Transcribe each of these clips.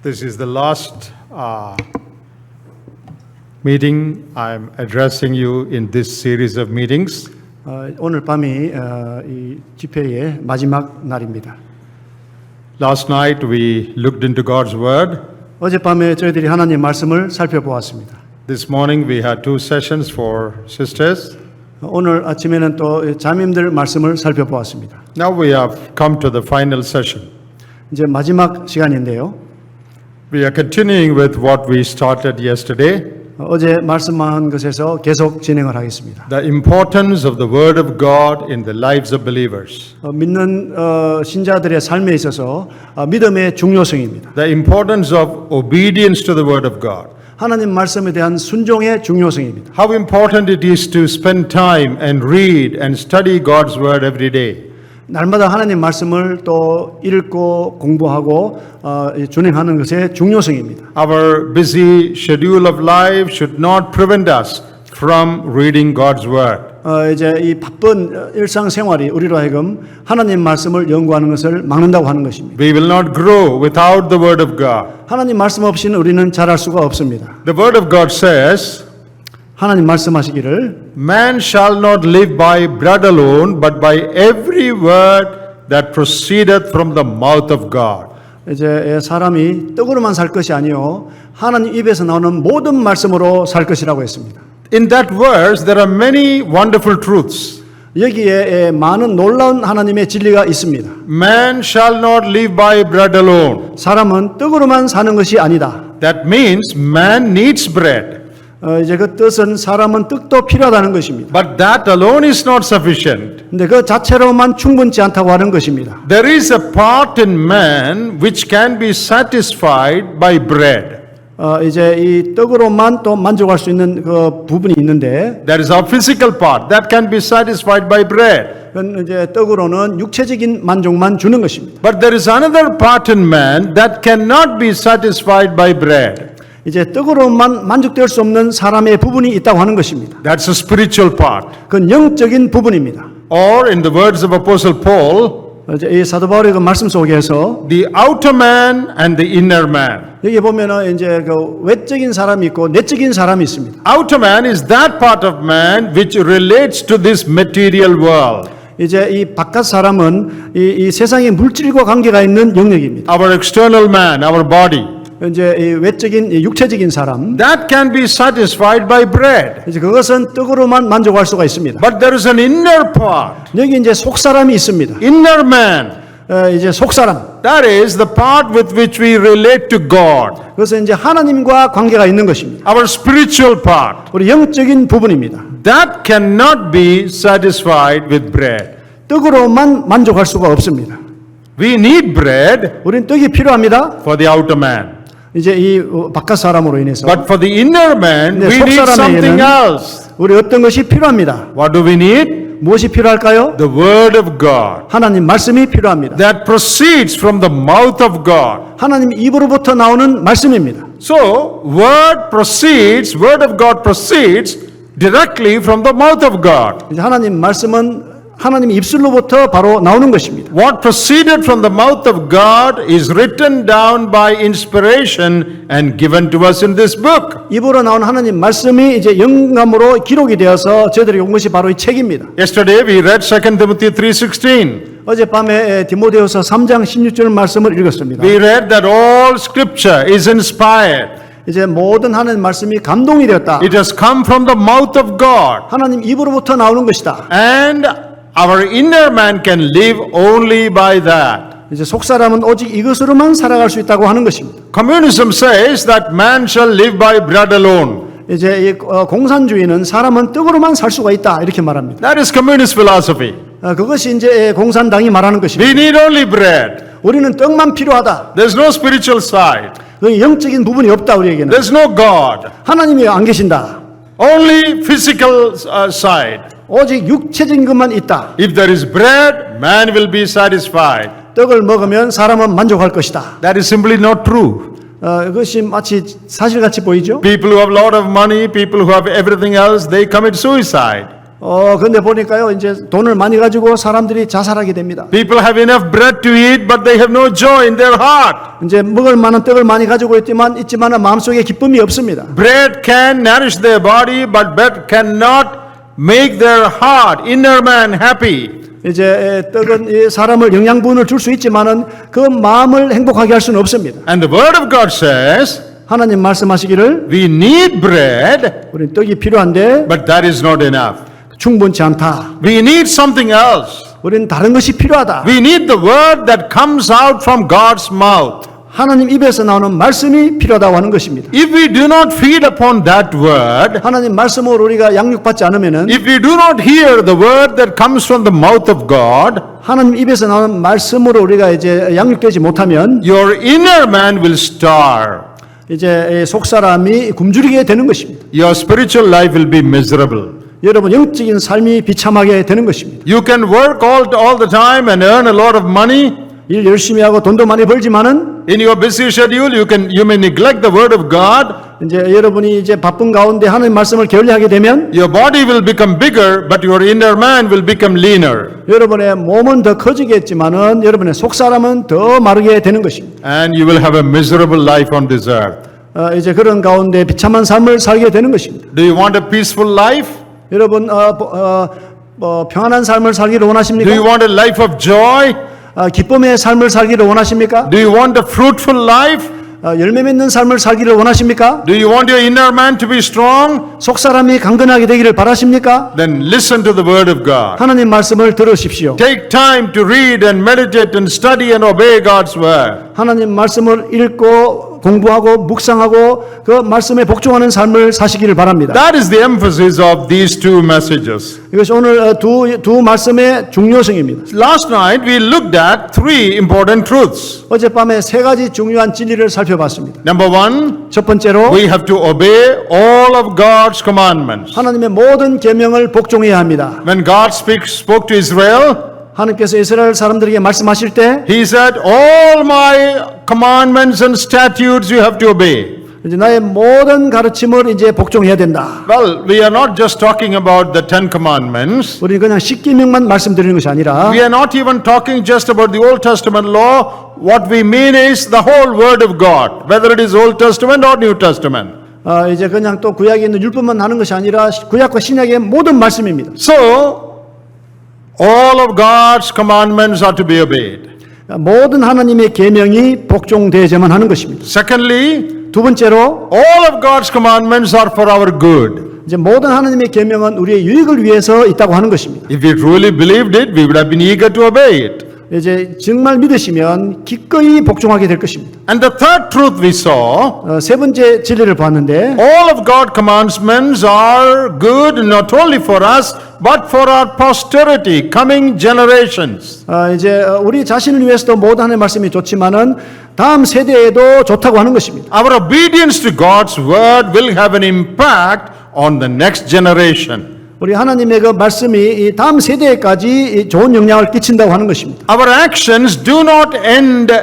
This is the last meeting I'm addressing you in this series of meetings. 오늘 밤이 이 집회의 마지막 날입니다. Last night we looked into God's Word. 어젯밤에 저희들이 하나님 말씀을 살펴보았습니다. This morning we had two sessions for sisters. 오늘 아침에는 또 자매님들 말씀을 살펴보았습니다. Now we have come to the final session. 이제 마지막 시간인데요. We are continuing with what we started yesterday. 어제 말씀한 것에서 계속 진행을 하겠습니다. The importance of the Word of God in the lives of believers. 믿는 신자들의 삶에 있어서 믿음의 중요성입니다. The importance of obedience to the Word of God. 하나님 말씀에 대한 순종의 중요성입니다. How important it is to spend time and read and study God's Word every day. 날마다 하나님 말씀을 또 읽고 공부하고 준행하는 것의 중요성입니다. Our busy schedule of life should not prevent us from reading God's Word. 이제 이 바쁜 일상생활이 우리로 하여금 하나님 말씀을 연구하는 것을 막는다고 하는 것입니다. We will not grow without the Word of God. 하나님 말씀 없이는 우리는 자랄 수가 없습니다. The Word of God says, 하나님 말씀하시기를 Man shall not live by bread alone, but by every word that proceedeth from the mouth of God. 이제 사람이 떡으로만 살 것이 아니요 하나님 입에서 나오는 모든 말씀으로 살 것이라고 했습니다. In that verse, there are many wonderful truths. 여기에 많은 놀라운 하나님의 진리가 있습니다. Man shall not live by bread alone. 사람은 떡으로만 사는 것이 아니다. That means man needs bread. 이제 그 뜻은 사람은 떡도 필요하다는 것입니다. But that alone is not sufficient. 근데 그 자체로만 충분치 않다고 하는 것입니다. There is a part in man which can be satisfied by bread. 이제 이 떡으로만 또 만족할 수 있는 그 부분이 있는데, There is our physical part that can be satisfied by bread. 그건 이제 떡으로는 육체적인 만족만 주는 것입니다. But there is another part in man that cannot be satisfied by bread. 이제 떡으로만 만족될 수 없는 사람의 부분이 있다고 하는 것입니다. That's a spiritual part. 그건 영적인 부분입니다. Or in the words of Apostle Paul, 이제 이 사도 바울의 그 말씀 속에서 the outer man and the inner man. 여기 보면은 이제 그 외적인 사람이 있고 내적인 사람이 있습니다. Outer man is that part of man which relates to this material world. 이제 이 바깥 사람은 이 세상의 물질과 관계가 있는 영역입니다. Our external man, our body. 이제 이 외적인 육체적인 사람, That can be satisfied by bread. 이제 그것은 떡으로만 만족할 수가 있습니다. But there is an inner part, 여기 이제 속 사람이 있습니다. inner man. 이제 속 사람. That is the part with which we relate to God. 그것은 이제 하나님과 관계가 있는 것입니다. Our spiritual part. 우리 영적인 부분입니다. That cannot be satisfied with bread. 떡으로만 만족할 수가 없습니다. We need bread 우리는 떡이 필요합니다. for the outer man. 이제 이 바깥 사람으로 인해서. But for the inner man, 네, we 속 need something 사람에게는 else. 우리 어떤 것이 필요합니다. What do we need? 무엇이 필요할까요? The Word of God 하나님 말씀이 필요합니다. that proceeds from the mouth of God. 하나님 입으로부터 나오는 말씀입니다. So, Word of God proceeds directly from the mouth of God. 이제 하나님 말씀은 하나님 입술로부터 바로 나오는 것입니다. What proceeded from the mouth of God is written down by inspiration and given to us in this book. 입으로 나온 하나님 말씀이 이제 영감으로 기록이 되어서 저희들이 온 것이 바로 이 책입니다. Yesterday we read 2 Timothy 3:16. 어젯밤에 디모데후서 3장 16절 말씀을 읽었습니다. We read that all scripture is inspired. 이제 모든 하나님 말씀이 감동이 되었다. It has come from the mouth of God. 하나님 입으로부터 나오는 것이다. And our inner man can live only by that. 이제 속 사람은 오직 이것으로만 살아갈 수 있다고 하는 것입니다. Communism says that man shall live by bread alone. 이제 이 공산주의는 사람은 떡으로만 살 수가 있다 이렇게 말합니다. That is communist philosophy. 그것이 이제 공산당이 말하는 것입니다. We need only bread. 우리는 떡만 필요하다. There's no spiritual side. 그 영적인 부분이 없다 우리에게는. There's no God. 하나님이 안 계신다. Only physical side. 오직 육체적인 것만 있다. If there is bread, man will be satisfied. 떡을 먹으면 사람은 만족할 것이다. That is simply not true. 그것이 마치 사실같이 보이죠? People who have a lot of money, people who have everything else, they commit suicide. 근데 보니까요, 이제 돈을 많이 가지고 사람들이 자살하게 됩니다. People have enough bread to eat, but they have no joy in their heart. 이제 먹을 만한 떡을 많이 가지고 있지만 마음속에 기쁨이 없습니다. Bread can nourish their body, but bread cannot make their heart, inner man happy. 이제 떡은 이 사람을 영양분을 줄 수 있지만은 그 마음을 행복하게 할 수는 없습니다. And the word of God says, 하나님 말씀하시기를 we need bread, 우리 떡이 필요한데 but that is not enough. 충분치 않다. We need something else. 우리는 다른 것이 필요하다. We need the word that comes out from God's mouth. 하나님 입에서 나오는 말씀이 필요하다고 하는 것입니다. If we do not feed upon that word, 하나님 말씀으로 우리가 양육받지 않으면은 if we do not hear the word that comes from the mouth of God, 하나님 입에서 나오는 말씀으로 우리가 이제 양육되지 못하면 your inner man will starve. 이제 속 사람이 굶주리게 되는 것입니다. Your spiritual life will be miserable. 여러분 영적인 삶이 비참하게 되는 것입니다. You can work all the time and earn a lot of money. 일 열심히 하고 돈도 많이 벌지만은 In your busy schedule, you may neglect the word of God. 이제 여러분이 이제 바쁜 가운데 하나님 말씀을 게을리하게 되면 Your body will become bigger, but your inner man will become leaner. 여러분의 몸은 더 커지겠지만은 여러분의 속 사람은 더 마르게 되는 것입니다. And you will have a miserable life on this earth. 이제 그런 가운데 비참한 삶을 살게 되는 것입니다. Do you want a peaceful life? 여러분 평안한 삶을 살기를 Do you 원하십니까? want a life of joy? 기쁨의 삶을 살기를 원하십니까? Do you want a fruitful life? 열매 맺는 삶을 살기를 원하십니까? Do you want your inner man to be strong? 속 사람이 강건하게 되기를 바라십니까? Then listen to the word of God. 하나님 말씀을 들으십시오. Take time to read and meditate and study and obey God's word. 하나님 말씀을 읽고 공부하고 묵상하고 그 말씀에 복종하는 삶을 사시기를 바랍니다. That is the emphasis of these two messages. 이것이 오늘 두 말씀의 중요성입니다. Last night we looked at three important truths. 어젯밤에 세 가지 중요한 진리를 살펴봤습니다. Number one, 첫 번째로 we have to obey all of God's commandments. 하나님의 모든 계명을 복종해야 합니다. When God spoke to Israel, 하나님께서 이스라엘 사람들에게 말씀하실 때 He said, all my commandments and statutes you have to obey. 이제 나의 모든 가르침을 이제 복종해야 된다. Well, we are not just talking about the Ten Commandments. 우리는 그냥 십계명만 말씀드리는 것이 아니라 We are not even talking just about the Old Testament law. What we mean is the whole Word of God, whether it is Old Testament or New Testament. 이제 그냥 또 구약에 있는 율법만 하는 것이 아니라 구약과 신약의 모든 말씀입니다. So, all of God's commandments are to be obeyed. 모든 하나님의 계명이 복종되어야만 하는 것입니다. Secondly, 두 번째로 all of God's commandments are for our good. 이제 모든 하나님의 계명은 우리의 유익을 위해서 있다고 하는 것입니다. If we truly believed it, we would have been eager to obey it. 이제 정말 믿으시면 기꺼이 복종하게 될 것입니다. And the third truth we saw, 세 번째 진리를 봤는데 all of God's commandments are good not only for us, but for our posterity, coming generations. 이제 우리 자신을 위해서도 모든 하나님의 말씀이 좋지만은 다음 세대에도 좋다고 하는 것입니다. Our obedience to God's word will have an impact on the next generation. 우리 하나님의 그 말씀이 이 다음 세대까지 좋은 영향을 끼친다고 하는 것입니다. Our actions do not end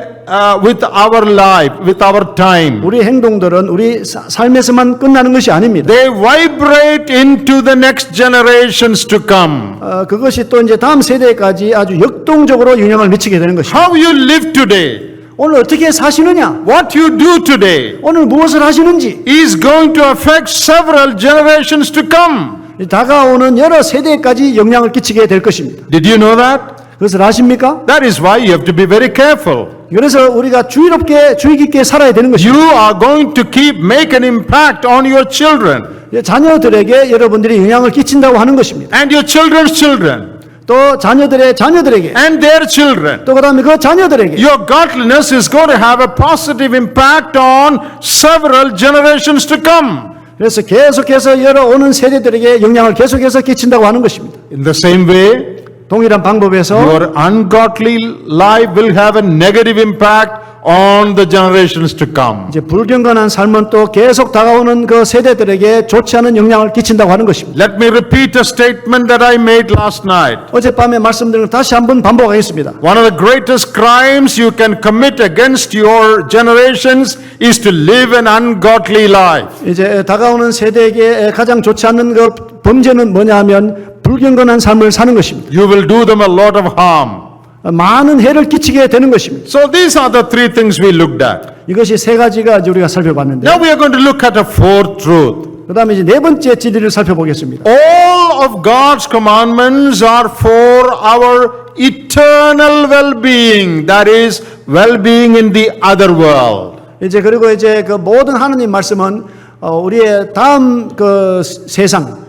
with our life, with our time. 우리 행동들은 우리 삶에서만 끝나는 것이 아닙니다. They vibrate into the next generations to come. 그것이 또 이제 다음 세대까지 아주 역동적으로 영향을 미치게 되는 것입니다. How you live today, 오늘 어떻게 사시느냐? what you do today, 오늘 무엇을 하시는지 is going to affect several generations to come. 다가오는 여러 세대까지 영향을 끼치게 될 것입니다. Did you know that? 그것을 아십니까? That is why you have to be very careful. 그래서 우리가 주의 깊게 살아야 되는 것입니다. You are going to make an impact on your children 자녀들에게 여러분들이 영향을 끼친다고 하는 것입니다. and your children's children 또 자녀들의 자녀들에게 and their children. 또 그다음에 그 자녀들에게 Your godliness is going to have a positive impact on several generations to come. 그래서 계속해서 오는 세대들에게 영향을 계속해서 끼친다고 하는 것입니다. In the same way, 동일한 방법에서 your ungodly life will have a negative impact on the generations to come. 이제 불경건한 삶은 또 계속 다가오는 그 세대들에게 좋지 않은 영향을 끼친다고 하는 것입니다. Let me repeat a statement that I made last night. 어젯밤에 말씀드린 걸 다시 한번 반복하겠습니다. One of the greatest crimes you can commit against your generations is to live an ungodly life. 이제 다가오는 세대에게 가장 좋지 않은 그 범죄는 뭐냐 하면 불경건한 삶을 사는 것입니다. You will do them a lot of harm. 많은 해를 끼치게 되는 것입니다. So these are the three things we looked at. 이것이 세 가지가 이제 우리가 살펴봤는데, Now we are going to look at a fourth truth. 그 다음에 이제 네 번째 진리를 살펴보겠습니다. All of God's commandments are for our eternal well-being. That is, well-being in the other world. 이제 그리고 이제 그 모든 하나님 말씀은 우리의 다음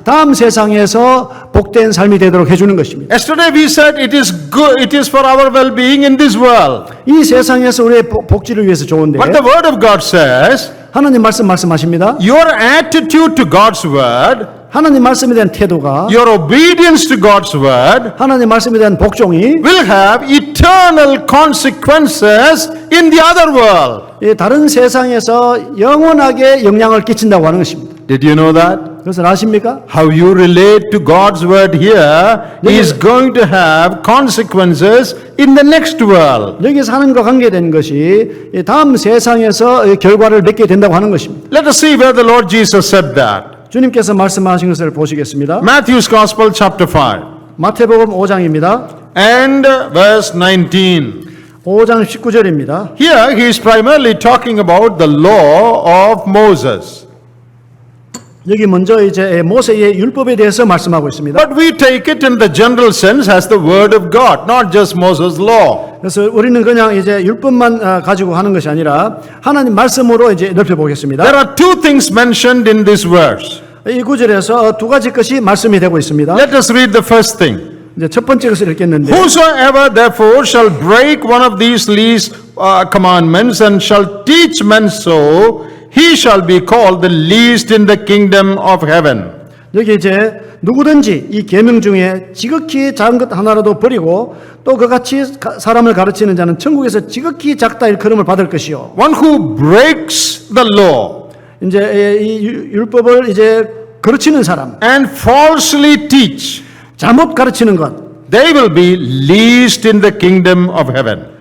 다음 세상에서 복된 삶이 되도록 해주는 것입니다. Yesterday we said it is good, it is for our well-being in this world. 이 세상에서 우리의 복지를 위해서 좋은데, But the Word of God says, 하나님 말씀하십니다. your attitude to God's Word, 하나님 말씀에 대한 태도가, your obedience to God's Word, 하나님 말씀에 대한 복종이 will have eternal consequences in the other world. 이 다른 세상에서 영원하게 영향을 끼친다고 하는 것입니다. Did you know that? 그것을 아십니까? How you relate to God's Word here is going to have consequences in the next world. 여기서 하나님과 관계된 것이 이 다음 세상에서 결과를 맺게 된다고 하는 것입니다. Let us see where the Lord Jesus said that. 주님께서 말씀하신 것을 보시겠습니다. Matthew's Gospel chapter 5 마태복음 5장입니다. and verse 19. 5장 19절입니다. Here he is primarily talking about the law of Moses. 여기 먼저 이제 모세의 율법에 대해서 말씀하고 있습니다. But we take it in the general sense as the word of God, not just Moses' law. 그래서 우리는 그냥 이제 율법만 가지고 하는 것이 아니라 하나님 말씀으로 이제 넓혀 보겠습니다. There are two things mentioned in this verse. 이 구절에서 두 가지 것이 말씀이 되고 있습니다. Let us read the first thing. 이제 첫 번째 것을 읽겠는데, Whosoever therefore shall break one of these least commandments and shall teach men so, he shall be called the least in the kingdom of heaven. 여기 이제 누구든지 이 계명 중에 지극히 작은 것 하나라도 버리고 또 그같이 사람을 가르치는 자는 천국에서 지극히 작다 일컬음을 받을 것이요. One who breaks the law 이제 이 율법을 이제 가르치는 사람, and falsely teach, 잘못 가르치는 것, they will be least in the kingdom of heaven.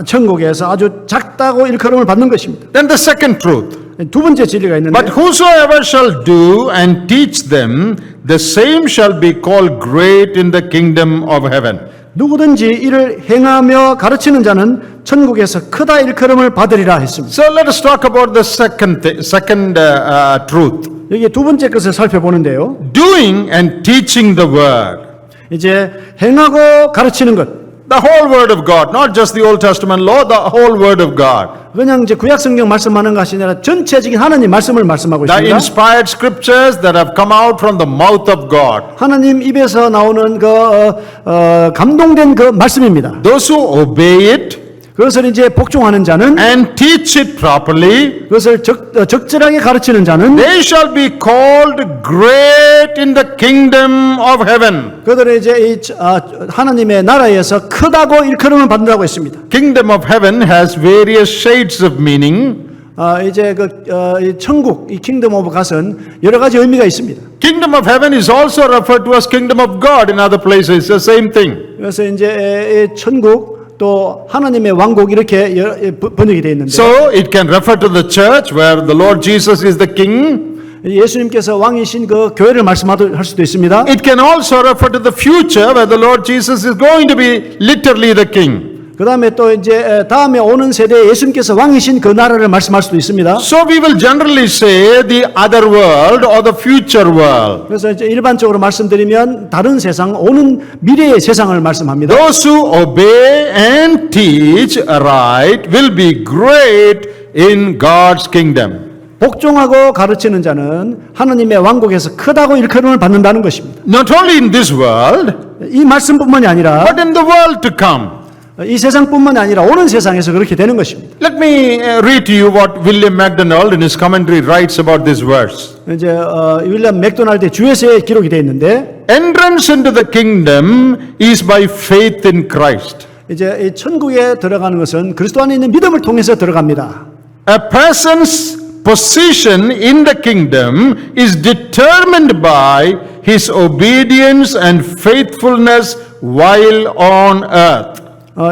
천국에서 아주 작다고 일컬음을 받는 것입니다. Then the second truth. 두 번째 진리가 있는데, But whosoever shall do and teach them, the same shall be called great in the kingdom of heaven. 누구든지 이를 행하며 가르치는 자는 천국에서 크다 일컬음을 받으리라 했습니다. So let us talk about the second truth. 여기 두 번째 것을 살펴보는데요. Doing and teaching the word. 이제 행하고 가르치는 것. The whole word of God, not just the Old Testament law, the whole word of God. 그냥 이제 구약 성경 말씀하는 것이 아니라 전체적인 하나님 말씀을 말씀하고 The 있습니다. inspired scriptures that have come out from the mouth of God. 하나님 입에서 나오는 감동된 그 말씀입니다. Those who obey it 그것을 이제 복종하는 자는, and teach it properly, 그것을 적절하게 가르치는 자는 they shall be called great in the kingdom of heaven. 그들은 이제 하나님의 나라에서 크다고 일컬음을 받는다고 했습니다. Kingdom of heaven has various shades of meaning. 이제 이 천국, 이 킹덤 오브 갓은 여러 가지 의미가 있습니다. Kingdom of heaven is also referred to as kingdom of God in other places. It's the same thing. 그래서 이제 천국 또 하나님의 왕국 이렇게 번역이 되어 있는데, So it can refer to the church where the Lord Jesus is the king. 예수님께서 왕이신 그 교회를 말씀할 수도 있습니다. It can also refer to the future where the Lord Jesus is going to be literally the king. 그 다음에 또 이제 다음에 오는 세대에 예수님께서 왕이신 그 나라를 말씀할 수도 있습니다. So we will generally say the other world or the future world. 그래서 이제 일반적으로 말씀드리면 다른 세상, 오는 미래의 세상을 말씀합니다. Those who obey and teach right will be great in God's kingdom. 복종하고 가르치는 자는 하나님의 왕국에서 크다고 일컬음을 받는다는 것입니다. Not only in this world, 이 말씀뿐만이 아니라 but in the world to come. 이 세상뿐만이 아니라 오는 세상에서 그렇게 되는 것입니다. Let me read to you what William MacDonald in his commentary writes about this verse. 이제 윌리엄 맥도날드의 주에서에 기록이 되어 있는데, Entrance into the kingdom is by faith in Christ. 이제 이 천국에 들어가는 것은 그리스도 안에 있는 믿음을 통해서 들어갑니다. A person's position in the kingdom is determined by his obedience and faithfulness while on earth.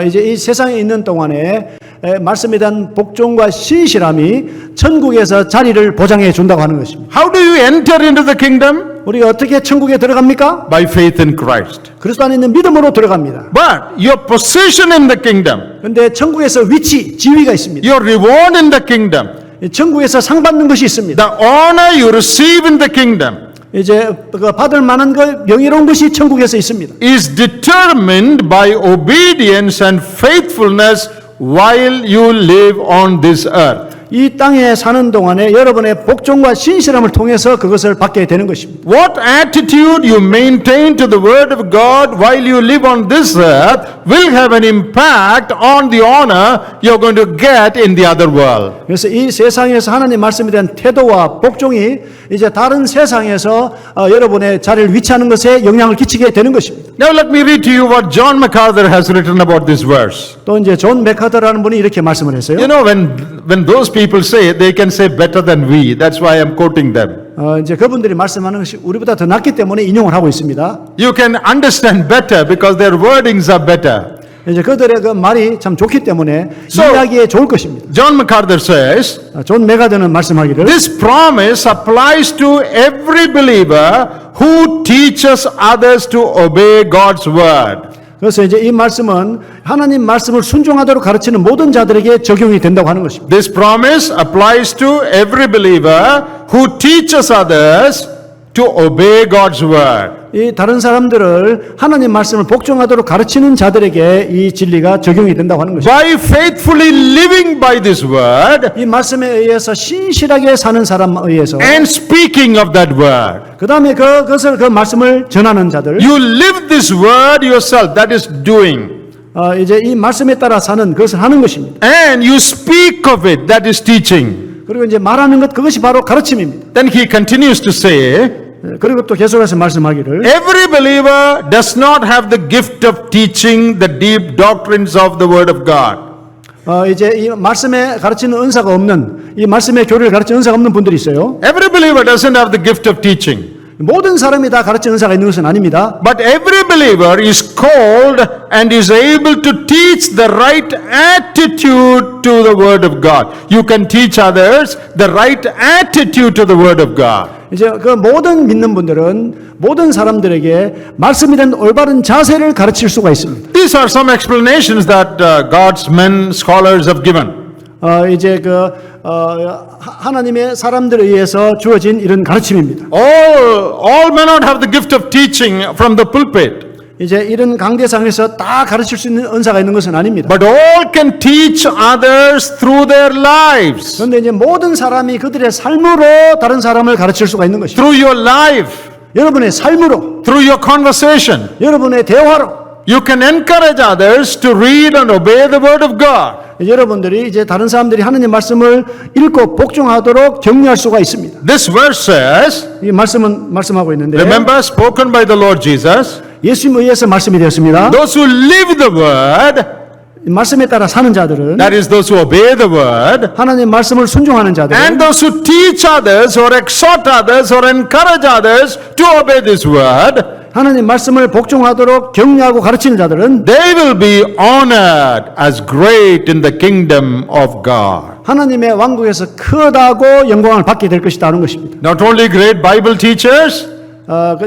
이제 이 세상에 있는 동안에 말씀에 대한 복종과 신실함이 천국에서 자리를 보장해 준다고 하는 것입니다. How do you enter into the kingdom? 우리가 어떻게 천국에 들어갑니까? By faith in Christ. 그리스도 안에 있는 믿음으로 들어갑니다. But your position in the kingdom, 그런데 천국에서 위치, 지위가 있습니다. your reward in the kingdom, 천국에서 상 받는 것이 있습니다. the honor you receive in the kingdom 이제 그 받을 만한 그 명예로운 것이 천국에서 있습니다. is determined by obedience and faithfulness while you live on this earth. 이 땅에 사는 동안에 여러분의 복종과 신실함을 통해서 그것을 받게 되는 것입니다. What attitude you maintain to the word of God while you live on this earth will have an impact on the honor you're going to get in the other world. 그래서 이 세상에서 하나님 말씀에 대한 태도와 복종이 이제 다른 세상에서 여러분의 자리를 위치하는 것에 영향을 끼치게 되는 것입니다. Now let me read to you what John MacArthur has written about this verse. 또 이제 존 맥카더라는 분이 이렇게 말씀을 했어요. You know, when those people say it, they can say better than we. That's why I'm quoting them. 이제 그분들이 말씀하는 것이 우리보다 더 낫기 때문에 인용을 하고 있습니다. You can understand better because their wordings are better. 이제 그들의 그 말이 참 좋기 때문에 So- 이해하기에 좋을 것입니다. John MacArthur says, 존 맥카더는 말씀하기를 this promise applies to every believer who teaches others to obey God's word. 그래서 이제 이 말씀은 하나님 말씀을 순종하도록 가르치는 모든 자들에게 적용이 된다고 하는 것입니다. This promise applies to every believer who teaches others to obey God's word. 이 다른 사람들을 하나님 말씀을 복종하도록 가르치는 자들에게 이 진리가 적용이 된다고 하는 것입니다. By faithfully living by this word 이 말씀에 의해서 신실하게 사는 사람에 의해서 and speaking of that word. 그 다음에 그것을 그 말씀을 전하는 자들 You live this word yourself, that is doing. 이제 이 말씀에 따라 사는 그것을 하는 것입니다. And you speak of it, that is teaching. 그리고 이제 말하는 것 그것이 바로 가르침입니다. Then he continues to say, 그리고 또 계속해서 말씀하기를 every believer does not have the gift of teaching the deep doctrines of the word of God. 이제 이 말씀에 가르치는 은사가 없는 이 말씀의 교리를 가르치는 은사가 없는 분들이 있어요. Every believer doesn't have the gift of teaching. 모든 사람이 다 가르치는 은사가 있는 것은 아닙니다. But every believer is called and is able to teach the right attitude to the word of God. You can teach others the right attitude to the word of God. 이제 그 모든 믿는 분들은 모든 사람들에게 말씀에 대한 올바른 자세를 가르칠 수가 있습니다. These are some explanations that God's men scholars have given. 이제 하나님의 사람들에 의해서 주어진 이런 가르침입니다. All may not have the gift of teaching from the pulpit, 이제 이런 강대상에서 다 가르칠 수 있는 은사가 있는 것은 아닙니다. but all can teach others through their lives, 그런데 이제 모든 사람이 그들의 삶으로 다른 사람을 가르칠 수가 있는 것입니다. through your life, 여러분의 삶으로, through your conversation. 여러분의 대화로 You can encourage others to read and obey the word of God. 여러분들이 이제 다른 사람들이 하나님 말씀을 읽고 복종하도록 격려할 수가 있습니다. This verse says, 이 말씀은 말씀하고 있는데 remember, spoken by the Lord Jesus, 예수님에 의해서 말씀이 되었습니다. those who live the word, 말씀에 따라 사는 자들은 that is those who obey the word, 하나님 말씀을 순종하는 자들은 and those who teach others or exhort others or encourage others to obey this word, 하나님 말씀을 복종하도록 격려하고 가르치는 자들은 they will be honored as great in the kingdom of God. 하나님의 왕국에서 크다고 영광을 받게 될 것이다 하는 것입니다. Not only great Bible teachers,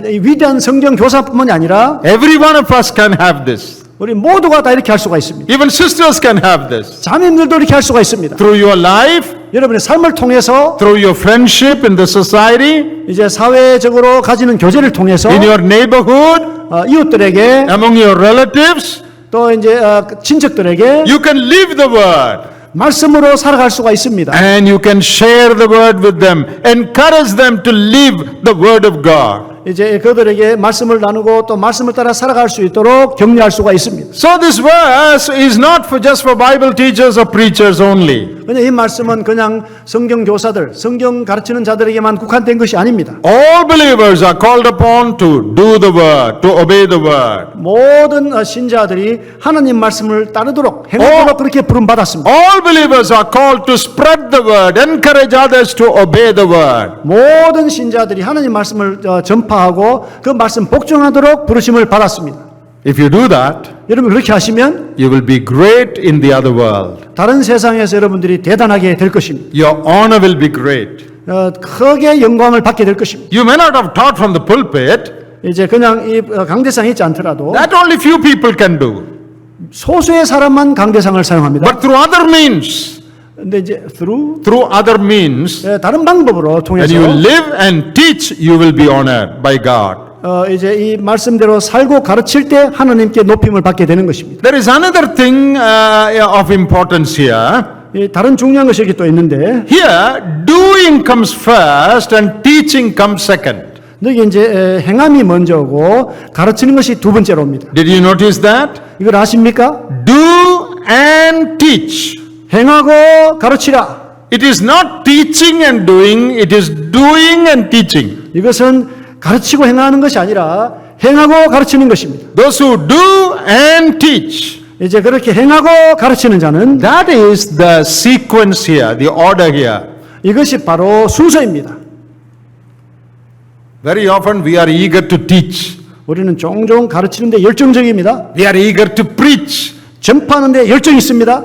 이 위대한 성경 교사뿐만이 아니라 every one of us can have this. 우리 모두가 다 이렇게 할 수가 있습니다. Even sisters can have this. 자매님들도 이렇게 할 수가 있습니다. Through your life, 여러분의 삶을 통해서 through your friendship in the society, 이제 사회적으로 가지는 교제를 통해서 in your neighborhood, 이웃들에게 among your relatives, 또 이제 친척들에게 you can live the word. 말씀으로 살아갈 수가 있습니다. And you can share the word with them, encourage them to live the word of God. 이제 그들에게 말씀을 나누고 또 말씀을 따라 살아갈 수 있도록 격려할 수가 있습니다. So this verse is not for just for Bible teachers or preachers only. 근데 이 말씀은 그냥 성경 교사들, 성경 가르치는 자들에게만 국한된 것이 아닙니다. All believers are called upon to do the word, to obey the word. 모든 신자들이 하나님 말씀을 따르도록 행하도록 그렇게 부름 받았습니다. All believers are called to spread the word, encourage others to obey the word. 모든 신자들이 하나님 말씀을 전파하고 그 말씀 복종하도록 부르심을 받았습니다. If you do that, 여러분 그렇게 하시면 you will be great in the other world. 다른 세상에서 여러분들이 대단하게 될 것입니다. Your honor will be great. 크게 영광을 받게 될 것입니다. You may not have taught from the pulpit. 이제 그냥 이 강대상이 있지 않더라도 That only few people can do. 소수의 사람만 강대상을 사용합니다. But through other means, 근데 이제 through other means, 다른 방법으로 when 통해서 you live and teach, you will be honored by God. 이제 이 말씀대로 살고 가르칠 때 하나님께 높임을 받게 되는 것입니다. There is another thing of importance here. 이 다른 중요한 것이 또 있는데 Here, doing comes first and teaching comes second. 여기 이제 행함이 먼저고 가르치는 것이 두 번째로입니다. Did you notice that? 이걸 아십니까? Do and teach. 행하고 가르치라. It is not teaching and doing, it is doing and teaching. 이것은 가르치고 행하는 것이 아니라 행하고 가르치는 것입니다. Those who do and teach. 이제 그렇게 행하고 가르치는 자는 That is the sequence here, the order here. 이것이 바로 순서입니다. Very often we are eager to teach. 우리는 종종 가르치는데 열정적입니다. We are eager to preach. 전파하는데 열정이 있습니다.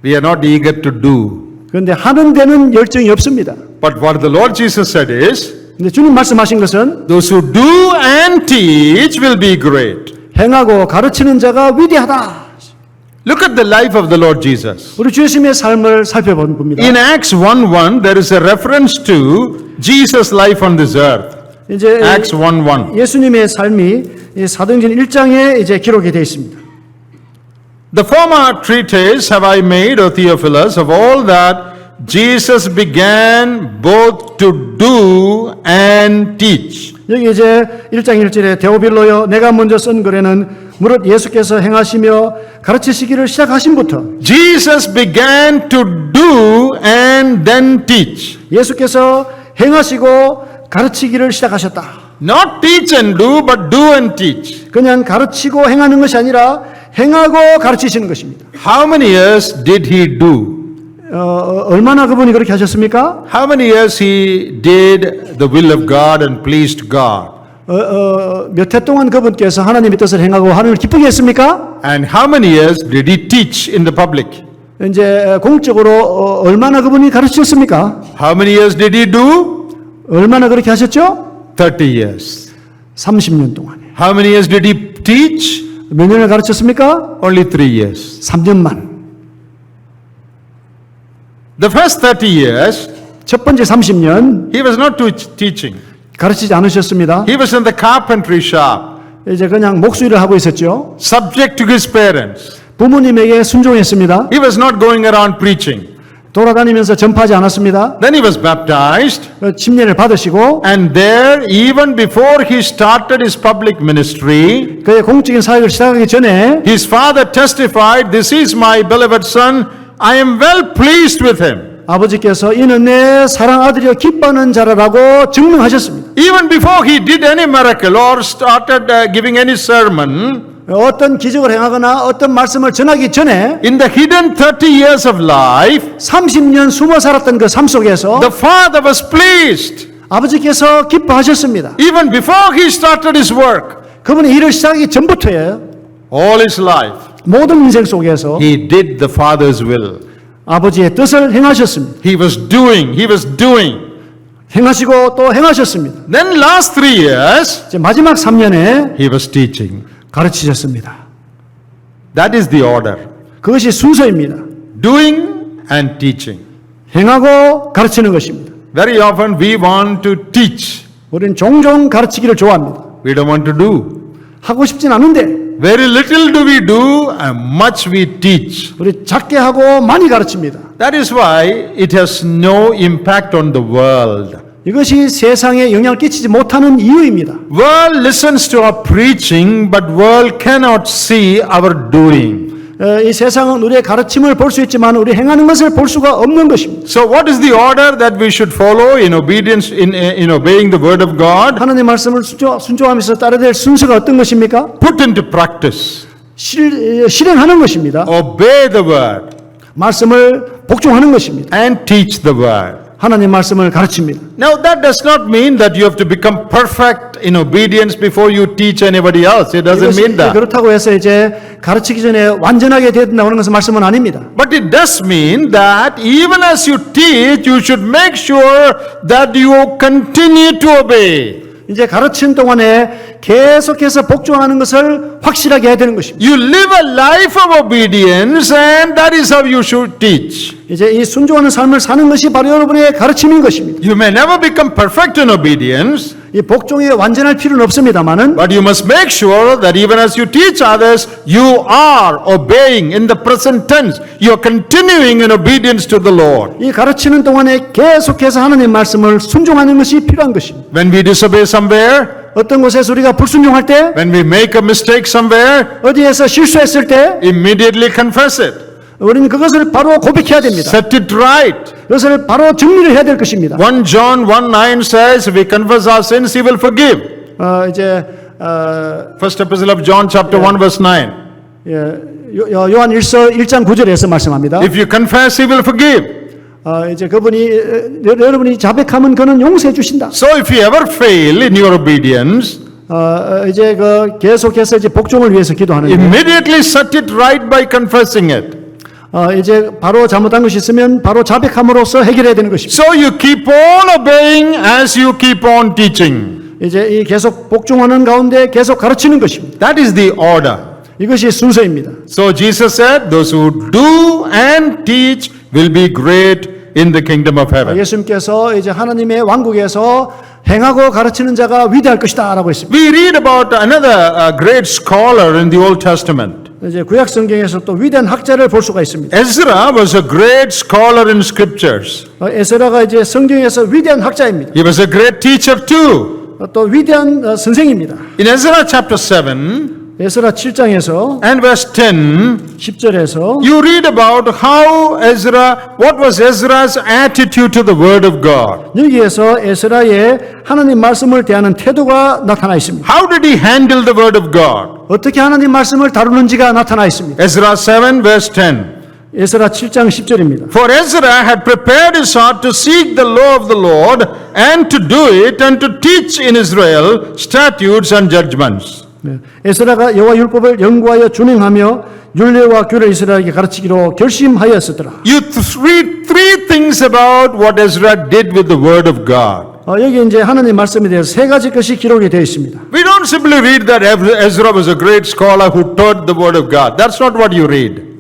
We are not eager to do. 그런데 하는 데는 열정이 없습니다. But what the Lord Jesus said is, 근데 주님 말씀하신 것은 those who do and teach will be great. 행하고 가르치는 자가 위대하다. Look at the life of the Lord Jesus. 우리 주 예수님의 삶을 살펴본 겁니다. In Acts 1:1, there is a reference to Jesus' life on this earth. 이제 Acts 1:1. 예수님의 삶이 이 사도행전 1장에 이제 기록이 되어 있습니다. The former treatise have I made, O Theophilus, of all that Jesus began both to do and teach. 여기 이제 1장 1절에 데오빌로여 내가 먼저 쓴 글에는 무릇 예수께서 행하시며 가르치시기를 시작하심부터 Jesus began to do and then teach. 예수께서 행하시고 가르치기를 시작하셨다. Not teach and do, but do and teach. 그냥 가르치고 행하는 것이 아니라 행하고 가르치시는 것입니다. How many years did he do? 얼마나 그분이 그렇게 하셨습니까? How many years he did the will of God and pleased God? 몇 해 동안 그분께서 하나님의 뜻을 행하고 하나님을 기쁘게 했습니까? And how many years did he teach in the public? 이제 공적으로 얼마나 그분이 가르치셨습니까? How many years did he do? 얼마나 그렇게 하셨죠? 30 years. 30년 동안에. How many years did he teach? 몇 년을 가르쳤습니까? Only 3 years. 3년만. The first 30 years, 첫 번째 30년 he was not teaching. 가르치지 않으셨습니다. He was in the carpentry shop, 이제 그냥 목수일을 하고 있었죠. subject to his parents. 부모님에게 순종했습니다. He was not going around preaching. 돌아다니면서 전파하지 않았습니다. Then he was baptized, 침례를 받으시고 and there, even before he started his public ministry, 그의 공적인 사역을 시작하기 전에 his father testified, "This is my beloved son, I am well pleased with him." 아버지께서 이는 내 사랑 아들이여 기뻐하는 자라라고 증명하셨습니다. Even before he did any miracle or started giving any sermon, 어떤 기적을 행하거나 어떤 말씀을 전하기 전에 in the hidden 30 years of life, 30년 숨어 살았던 그 삶 속에서 the father was pleased. 아버지께서 기뻐하셨습니다. Even before he started his work, 그분이 일을 시작하기 전부터예요. all his life, 모든 인생 속에서 he did the father's will. 아버지의 뜻을 행하셨습니다. He was doing. 행하시고 또 행하셨습니다. Then last 3 years, 이제 마지막 3년에 he was teaching. 가르치셨습니다. That is the order. 그것이 순서입니다. Doing and teaching. 행하고 가르치는 것입니다. Very often we want to teach. 우리는 종종 가르치기를 좋아합니다. We don't want to do. 하고 싶진 않은데 Very little do we do and much we teach. 우리 작게 하고 많이 가르칩니다. That is why it has no impact on the world. 이것이 세상에 영향을 끼치지 못하는 이유입니다. World listens to our preaching, but world cannot see our doing. 이 세상은 우리의 가르침을 볼 수 있지만 우리 행하는 것을 볼 수가 없는 것입니다. So what is the order that we should follow in obedience, in obeying the word of God? 하나님의 말씀을 순종하면서 따라야 될 순서가 어떤 것입니까? Put into practice. 실행하는 것입니다. Obey the word 말씀을 복종하는 것입니다. and teach the word. 하나님 말씀을 가르칩니다. Now that does not mean that you have to become perfect in obedience before you teach anybody else. It doesn't mean that. 그렇다고 해서 이제 가르치기 전에 완전하게 된다는 것은 말씀은 아닙니다. But it does mean that even as you teach, you should make sure that you continue to obey. 이제 가르치는 동안에 계속해서 복종하는 것을 확실하게 해야 되는 것입니다. You live a life of obedience and that is how you should teach. 이제 이 순종하는 삶을 사는 것이 바로 여러분의 가르침인 것입니다. You may never become perfect in obedience, 이 복종에 완전할 필요는 없습니다만은 but you must make sure that even as you teach others, you are obeying in the present tense. You are continuing in obedience to the Lord. 이 가르치는 동안에 계속해서 하나님 말씀을 순종하는 것이 필요한 것입니다. When we disobey somewhere, 어떤 곳에서 우리가 불순종할 때, when we make a mistake somewhere, 어디에서 실수했을 때 immediately confess it. 우리는 그것을 바로 고백해야 됩니다. Set it right. 그것을 바로 정리를 해야 될 것입니다. 1 John 1:9 says, if we confess our sins, he will forgive. First epistle of John chapter 1 verse 9. 요한 1서 1장 9절에서 말씀합니다. If you confess, he will forgive. 이제 그분이 여러분이 자백하면 그는 용서해 주신다. So if you ever fail in your obedience, 이제 그 계속해서 이제 복종을 위해서 기도하는데 immediately set it right by confessing it. 이제 바로 잘못한 것이 있으면 바로 자백함으로써 해결해야 되는 것입니다. So you keep on obeying as you keep on teaching. 이제 이 계속 복종하는 가운데 계속 가르치는 것입니다. That is the order. 이것이 순서입니다. So Jesus said, those who do and teach will be great in the kingdom of heaven. 예수님께서 이제 하나님의 왕국에서 행하고 가르치는 자가 위대할 것이다라고 했습니다. We read about another great scholar in the Old Testament. 이제 구약 성경에서 또 위대한 학자를 볼 수가 있습니다. Ezra was a great scholar in scriptures. 에스라가 이제 성경에서 위대한 학자입니다. He was a great teacher too. 또 위대한 선생입니다. In Ezra chapter 7 에스라 7장에서 and verse 10, 10절에서 you read about how what was Ezra's attitude to the word of God. 여기에서 에스라의 하나님 말씀을 대하는 태도가 나타나 있습니다. How did he handle the word of God? 어떻게 하나님 말씀을 다루는지가 나타나 있습니다. Ezra 7 verse 10. 에스라 7장 10절입니다. For Ezra had prepared his heart to seek the law of the Lord and to do it and to teach in Israel statutes and judgments. 에스라가 여호와 율법을 연구하여 준행하며 율례와 규례를 이스라엘에게 가르치기로 결심하였었더라. You read three things about what Ezra did with the word of God. 여기 이제 하나님 말씀에 대해서 세 가지 것이 기록이 되어 있습니다. We don't simply read that Ezra was a great scholar who taught the word of God. That's not what you read.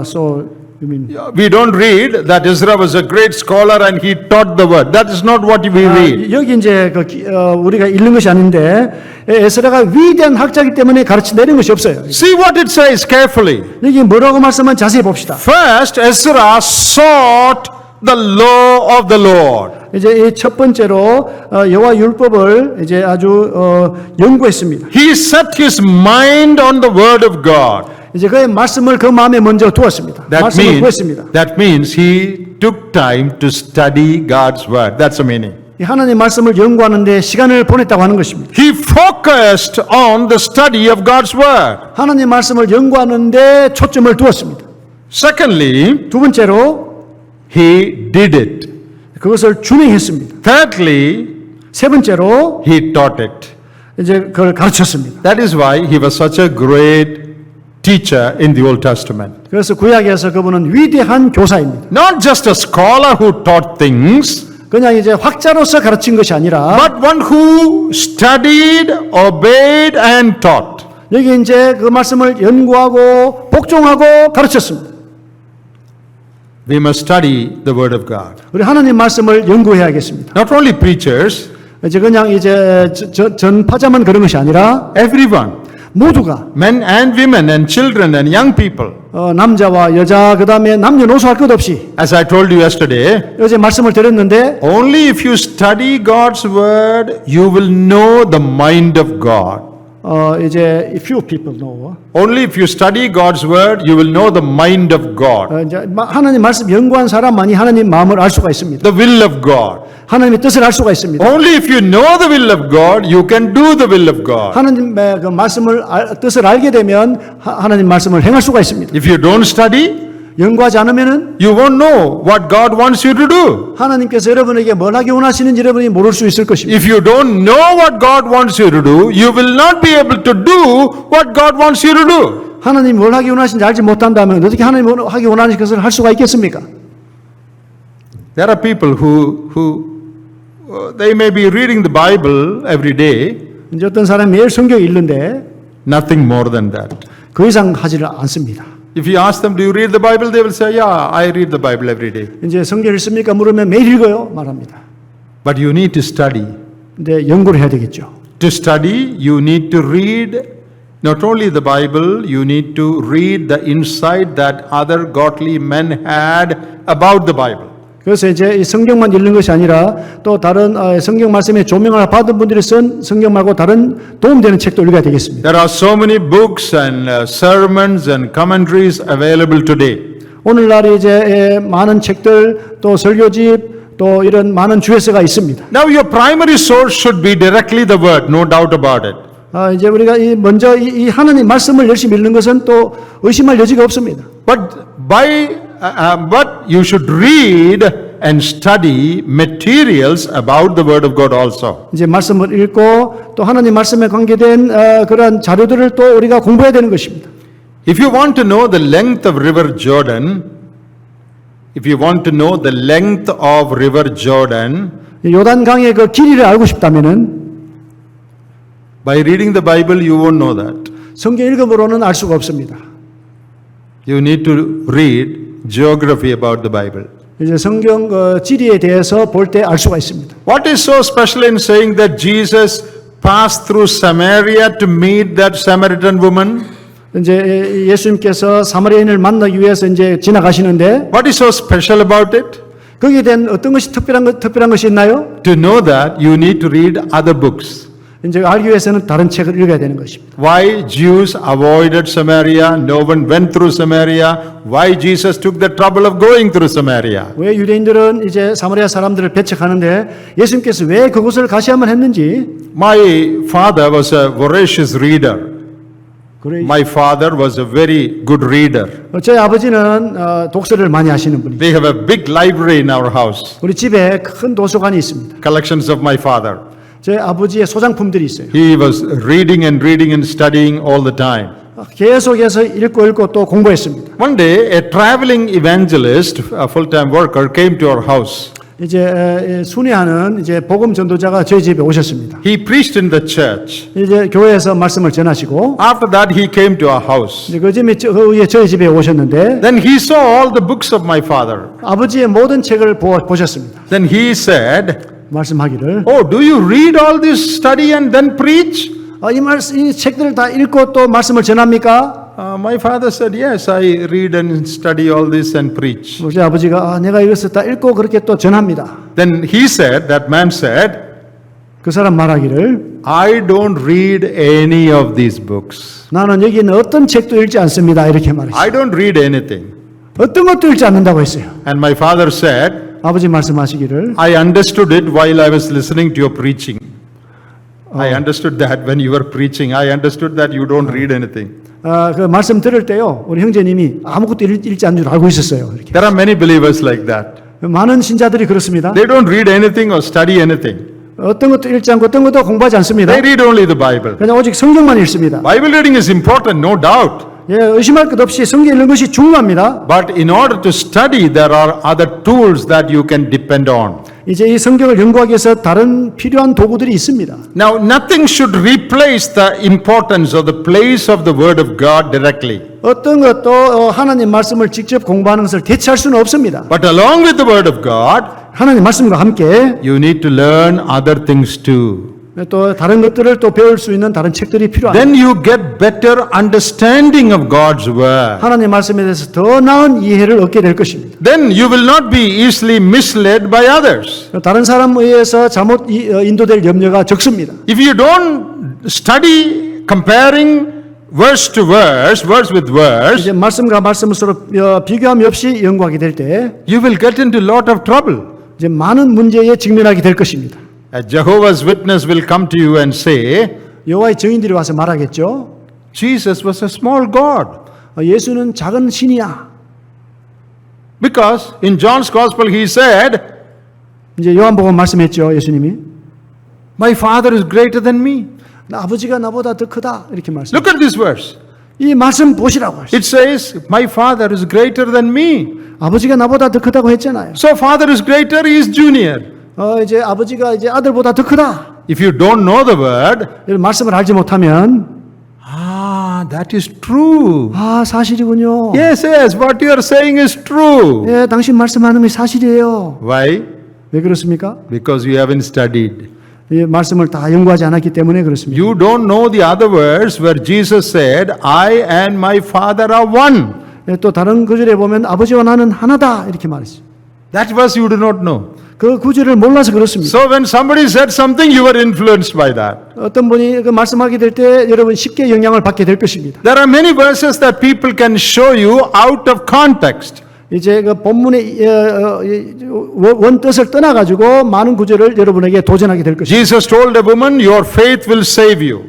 So you mean We don't read that Ezra was a great scholar and he taught the word. That is not what we read. 여기 이제 우리가 읽는 것이 아닌데 에스라가 위대한 학자이기 때문에 가르친다는 것이 없어요. See what it says carefully. 여기 뭐라고 말씀만 자세히 봅시다. First, Ezra sought the law of the Lord. 이제 이 첫 번째로 여호와 율법을 이제 아주 연구했습니다. He set his mind on the word of God. 이제 그의 말씀을 그 마음에 먼저 두었습니다. 말씀을 구했습니다. That means he took time to study God's word. That's the meaning. 이 하나님 말씀을 연구하는데 시간을 보냈다고 하는 것입니다. He focused on the study of God's word. 하나님 말씀을 연구하는데 초점을 두었습니다. Secondly, 두 번째로 he did it. 그것을 준행했습니다. Thirdly, 세 번째로 he taught it. 이제 그걸 가르쳤습니다. That is why he was such a great teacher in the Old Testament. 그래서 구약에서 그분은 위대한 교사입니다. Not just a scholar who taught things, 그냥 이제 학자로서 가르친 것이 아니라 but one who studied, obeyed, and taught. 여기 이제 그 말씀을 연구하고 복종하고 가르쳤습니다. We must study the Word of God. 우리 하나님 말씀을 연구해야겠습니다. Not only preachers, 이제 그냥 이제 전파자만 그런 것이 아니라 everyone, 모두가 men and women and children and young people. 남자와 여자 그다음에 남녀노소 할 것 없이 As I told you yesterday, 어제 말씀을 드렸는데 only if you study God's Word, you will know the mind of God. 이제 few people know. Only if you study God's Word, you will know the mind of God, 이제 하나님 말씀 연구한 사람만이 하나님 마음을 알 수가 있습니다. the will of God. 하나님의 뜻을 알 수가 있습니다. Only if you know the will of God, you can do the will of God. 하나님의 그 말씀을 뜻을 알게 되면 하나님 말씀을 행할 수가 있습니다. If you don't study, 연구하지 않으면은 you won't know what God wants you to do. 하나님께서 여러분에게 뭘 하기 원하시는지 여러분이 모를 수 있을 것입니다. If you don't know what God wants you to do, you will not be able to do what God wants you to do. 하나님이 뭘 하기 원하시는지 알지 못한다면 어떻게 하나님이 뭘 하기 원하는 것을 할 수가 있겠습니까? There are people who they may be reading the Bible every day, 이제 어떤 사람이 매일 성경 읽는데 nothing more than that. 그 이상 하지를 않습니다. If you ask them, do you read the Bible? They will say, yeah, I read the Bible every day. 이제 성경 읽습니까? 물으면 매일 읽어요. 말합니다. But you need to study. 근데 연구를 해야 되겠죠. To study, you need to read not only the Bible, you need to read the insight that other godly men had about the Bible. 그래서 이제 이 성경만 읽는 것이 아니라 또 다른 성경 말씀에 조명을 받은 분들이 쓴 성경 말고 다른 도움되는 책도 읽어야 되겠습니다. There are so many books and sermons and commentaries available today. 오늘날 이제 많은 책들 또 설교집 또 이런 많은 주에서가 있습니다. Now your primary source should be directly the word, no doubt about it. 이제 우리가 먼저 이 하나님 말씀을 열심히 읽는 것은 또 의심할 여지가 없습니다. But you should read and study materials about the word of God also. 이제 말씀을 읽고 또 하나님 말씀에 관계된 그런 자료들을 또 우리가 공부해야 되는 것입니다. If you want to know the length of River Jordan, if you want to know the length of River Jordan, 요단강의 그 길이를 알고 싶다면은 by reading the Bible you won't know that. 성경 읽음으로는 알 수가 없습니다. You need to read geography about the Bible. 이제 성경 지리에 대해서 볼 때 알 수가 있습니다. What is so special in saying that Jesus passed through Samaria to meet that Samaritan woman? 이제 예수님께서 사마리아인을 만나기 위해서 이제 지나가시는데 What is so special about it? 거기에 대한 어떤 것이 특별한 것이 있나요? To know that you need to read other books. 이제 알기 위해서는 다른 책을 읽어야 되는 것입니다. Why Jews avoided Samaria, no one went through Samaria, why Jesus took the trouble of going through Samaria. 왜 유대인들은 이제 사마리아 사람들을 배척하는데 예수님께서 왜 그곳을 가셔야만 했는지. My father was a voracious reader. 그래, My father was a very good reader. 저희 아버지는 독서를 많이 하시는 분이에요. We have a big library in our house. 우리 집에 큰 도서관이 있습니다. Collections of my father. 저희 아버지의 소장품들이 있어요. He was reading and studying all the time. 계속해서 읽고 또 공부했습니다. One day, a traveling evangelist, a full-time worker, came to our house. 이제 순회하는 이제 복음 전도자가 저희 집에 오셨습니다. He preached in the church. 이제 교회에서 말씀을 전하시고 After that, he came to our house. 이제 그 후에 저희 집에 오셨는데 Then he saw all the books of my father. 아버지의 모든 책을 보셨습니다. Then he said, 말씀하기를 "Oh, do you read all this, study and then preach?" 이 책들을 다 읽고 또 말씀을 전합니까? My father said, "Yes, I read and study all this and preach." 우리 아버지가 내가 이것을 다 읽고 그렇게 또 전합니다. Then he said, that man said, 그 사람 말하기를 "I don't read any of these books. 나는 여기 있는 어떤 책도 읽지 않습니다. 이렇게 말했어요. I don't read anything." 어떤 것도 읽지 않는다고 했어요. And my father said, 아버지 말씀하시기를 "I understood it while I was listening to your preaching. I understood that when you were preaching. I understood that you don't read anything." 그 말씀 들을 때요, 우리 형제님이 아무것도 읽지 않는 줄 알고 있었어요. 이렇게. There are many believers like that. 많은 신자들이 그렇습니다. They don't read anything or study anything. 어떤 것도 읽지 않고 어떤 것도 공부하지 않습니다. They read only the Bible. 그냥 오직 성경만 읽습니다. Bible reading is important, no doubt. 예, 의심할 것 없이 성경 읽는 것이 중요합니다. But in order to study, there are other tools that you can depend on. 이제 이 성경을 연구하기 위해서 다른 필요한 도구들이 있습니다. Now, nothing should replace the importance or the place of the Word of God directly. 어떤 것도 하나님 말씀을 직접 공부하는 것을 대체할 수는 없습니다. But along with the Word of God, 하나님 말씀과 함께 you need to learn other things too. 또 다른 것들을 또 배울 수 있는 다른 책들이 필요합니다. Then you get better understanding of God's Word. 하나님 말씀에 대해서 더 나은 이해를 얻게 될 것입니다. Then you will not be easily misled by others. 다른 사람에 의해서 잘못 인도될 염려가 적습니다. If you don't study comparing verse to verse, verse with verse, 이제 말씀과 말씀을 서로 비교함이 없이 연구하게 될 때 you will get into a lot of trouble. 이제 많은 문제에 직면하게 될 것입니다. A Jehovah's Witness will come to you and say, 여호와의 증인들이 와서 말하겠죠. Jesus was a small God. 예수는 작은 신이야. Because in John's Gospel he said, 이제 요한복음 말씀했죠. 예수님이 my Father is greater than me. 아버지가 나보다 더 크다 이렇게 말씀. Look at this verse. 이 말씀 보시라고 하셨어요. It says, my Father is greater than me. 아버지가 나보다 더 크다고 했잖아요. So Father is greater, he is junior. 이제 아버지가 이제 아들보다 더 크다. If you don't know the word, 이 말씀을 알지 못하면 that is true. 사실이군요. Yes, what you are saying is true. 예, 당신 말씀하는 게 사실이에요. Why? 왜 그렇습니까? Because you haven't studied. 이 말씀을 다 연구하지 않았기 때문에 그렇습니다. You don't know the other verse where Jesus said, I and my Father are one. 예, 또 다른 구절에 보면 아버지와 나는 하나다 이렇게 말했어요. That verse you do not know. 그 구절을 몰라서 그렇습니다. So when somebody said something, you were influenced by that. 어떤 분이 그 말씀하게 될 때 여러분 쉽게 영향을 받게 될 것입니다. There are many verses that people can show you out of context. 이제 그 본문의 원 뜻을 떠나 가지고 많은 구절을 여러분에게 도전하게 될 것입니다. Jesus told a woman, your faith will save you.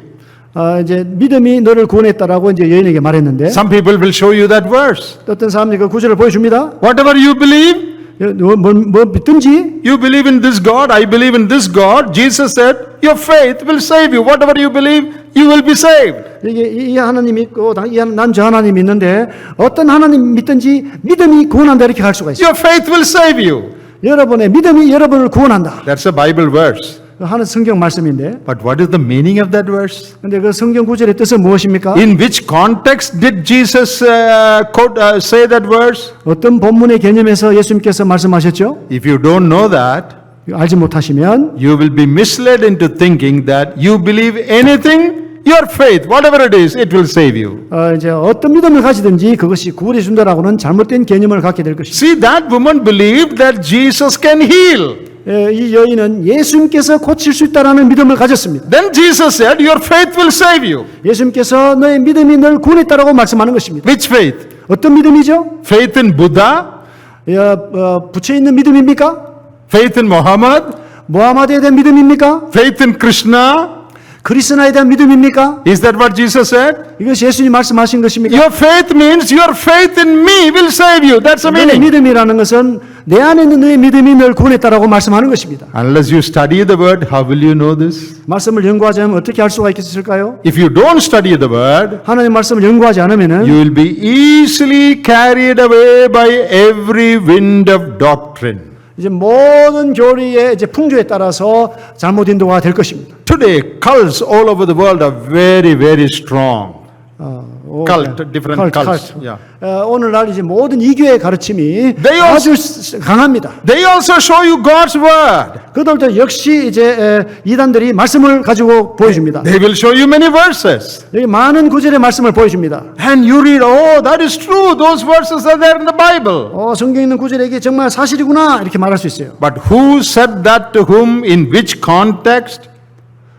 이제 믿음이 너를 구원했다라고 이제 여인에게 말했는데 Some people will show you that verse. 어떤 사람이 그 구절을 보여줍니다. Whatever you believe, 뭐 믿든지 you believe in this God, I believe in this God. Jesus said, your faith will save you. Whatever you believe, you will be saved. 이게 이 하나님 믿고 난 저 하나님 믿는데 어떤 하나님 믿든지 믿음이 구원한다 이렇게 할 수가 있어요. Your faith will save you. 여러분의 믿음이 여러분을 구원한다. That's a Bible verse. 하는 성경 말씀인데. But what is the meaning of that verse? 근데 그 성경 구절의 뜻은 무엇입니까? In which context did Jesus say that verse? 어떤 본문의 개념에서 예수님께서 말씀하셨죠? If you don't know that, 알지 못하시면 you will be misled into thinking that you believe anything, your faith, whatever it is, it will save you. 이제 어떤 믿음을 가지든지 그것이 구원해 준다라고는 잘못된 개념을 갖게 될 것입니다. See, that woman believed that Jesus can heal. 이 여인은 예수님께서 고칠 수 있다라는 믿음을 가졌습니다. Then Jesus said, your faith will save you. 예수님께서 너의 믿음이 널 구원했다라고 말씀하는 것입니다. Which faith? 어떤 믿음이죠? Faith in Buddha? 부처 있는 믿음입니까? Faith in Muhammad? 모하마드에 대한 믿음입니까? Faith in Krishna? 그리스나에 대한 믿음입니까? Is that what Jesus said? 이것이 예수님 말씀하신 것입니까? Your faith means your faith in me will save you. That's the 너의 meaning. 믿음이라는 것은 내 안에 있는 너의 믿음이 널 구원했다라고 말씀하는 것입니다. Unless you study the word, how will you know this? 말씀을 연구하지 않으면 어떻게 알 수가 있을까요? If you don't study the word, 하나님 말씀을 연구하지 않으면은 you will be easily carried away by every wind of doctrine. 이제 모든 교리의 이제 풍조에 따라서 잘못 인도가 될 것입니다. Today, cults all over the world are very, very strong. Different cults. Yeah. 오늘날 이제 모든 이교의 가르침이 They 아주 강합니다. They also show you God's word. 그들도 역시 이제 이단들이 말씀을 가지고 보여줍니다. They will show you many verses. 여기 많은 구절의 말씀을 보여줍니다. And you read, oh, that is true. Those verses are there in the Bible. 성경에 있는 구절이 이게 정말 사실이구나 이렇게 말할 수 있어요. But who said that to whom, in which context?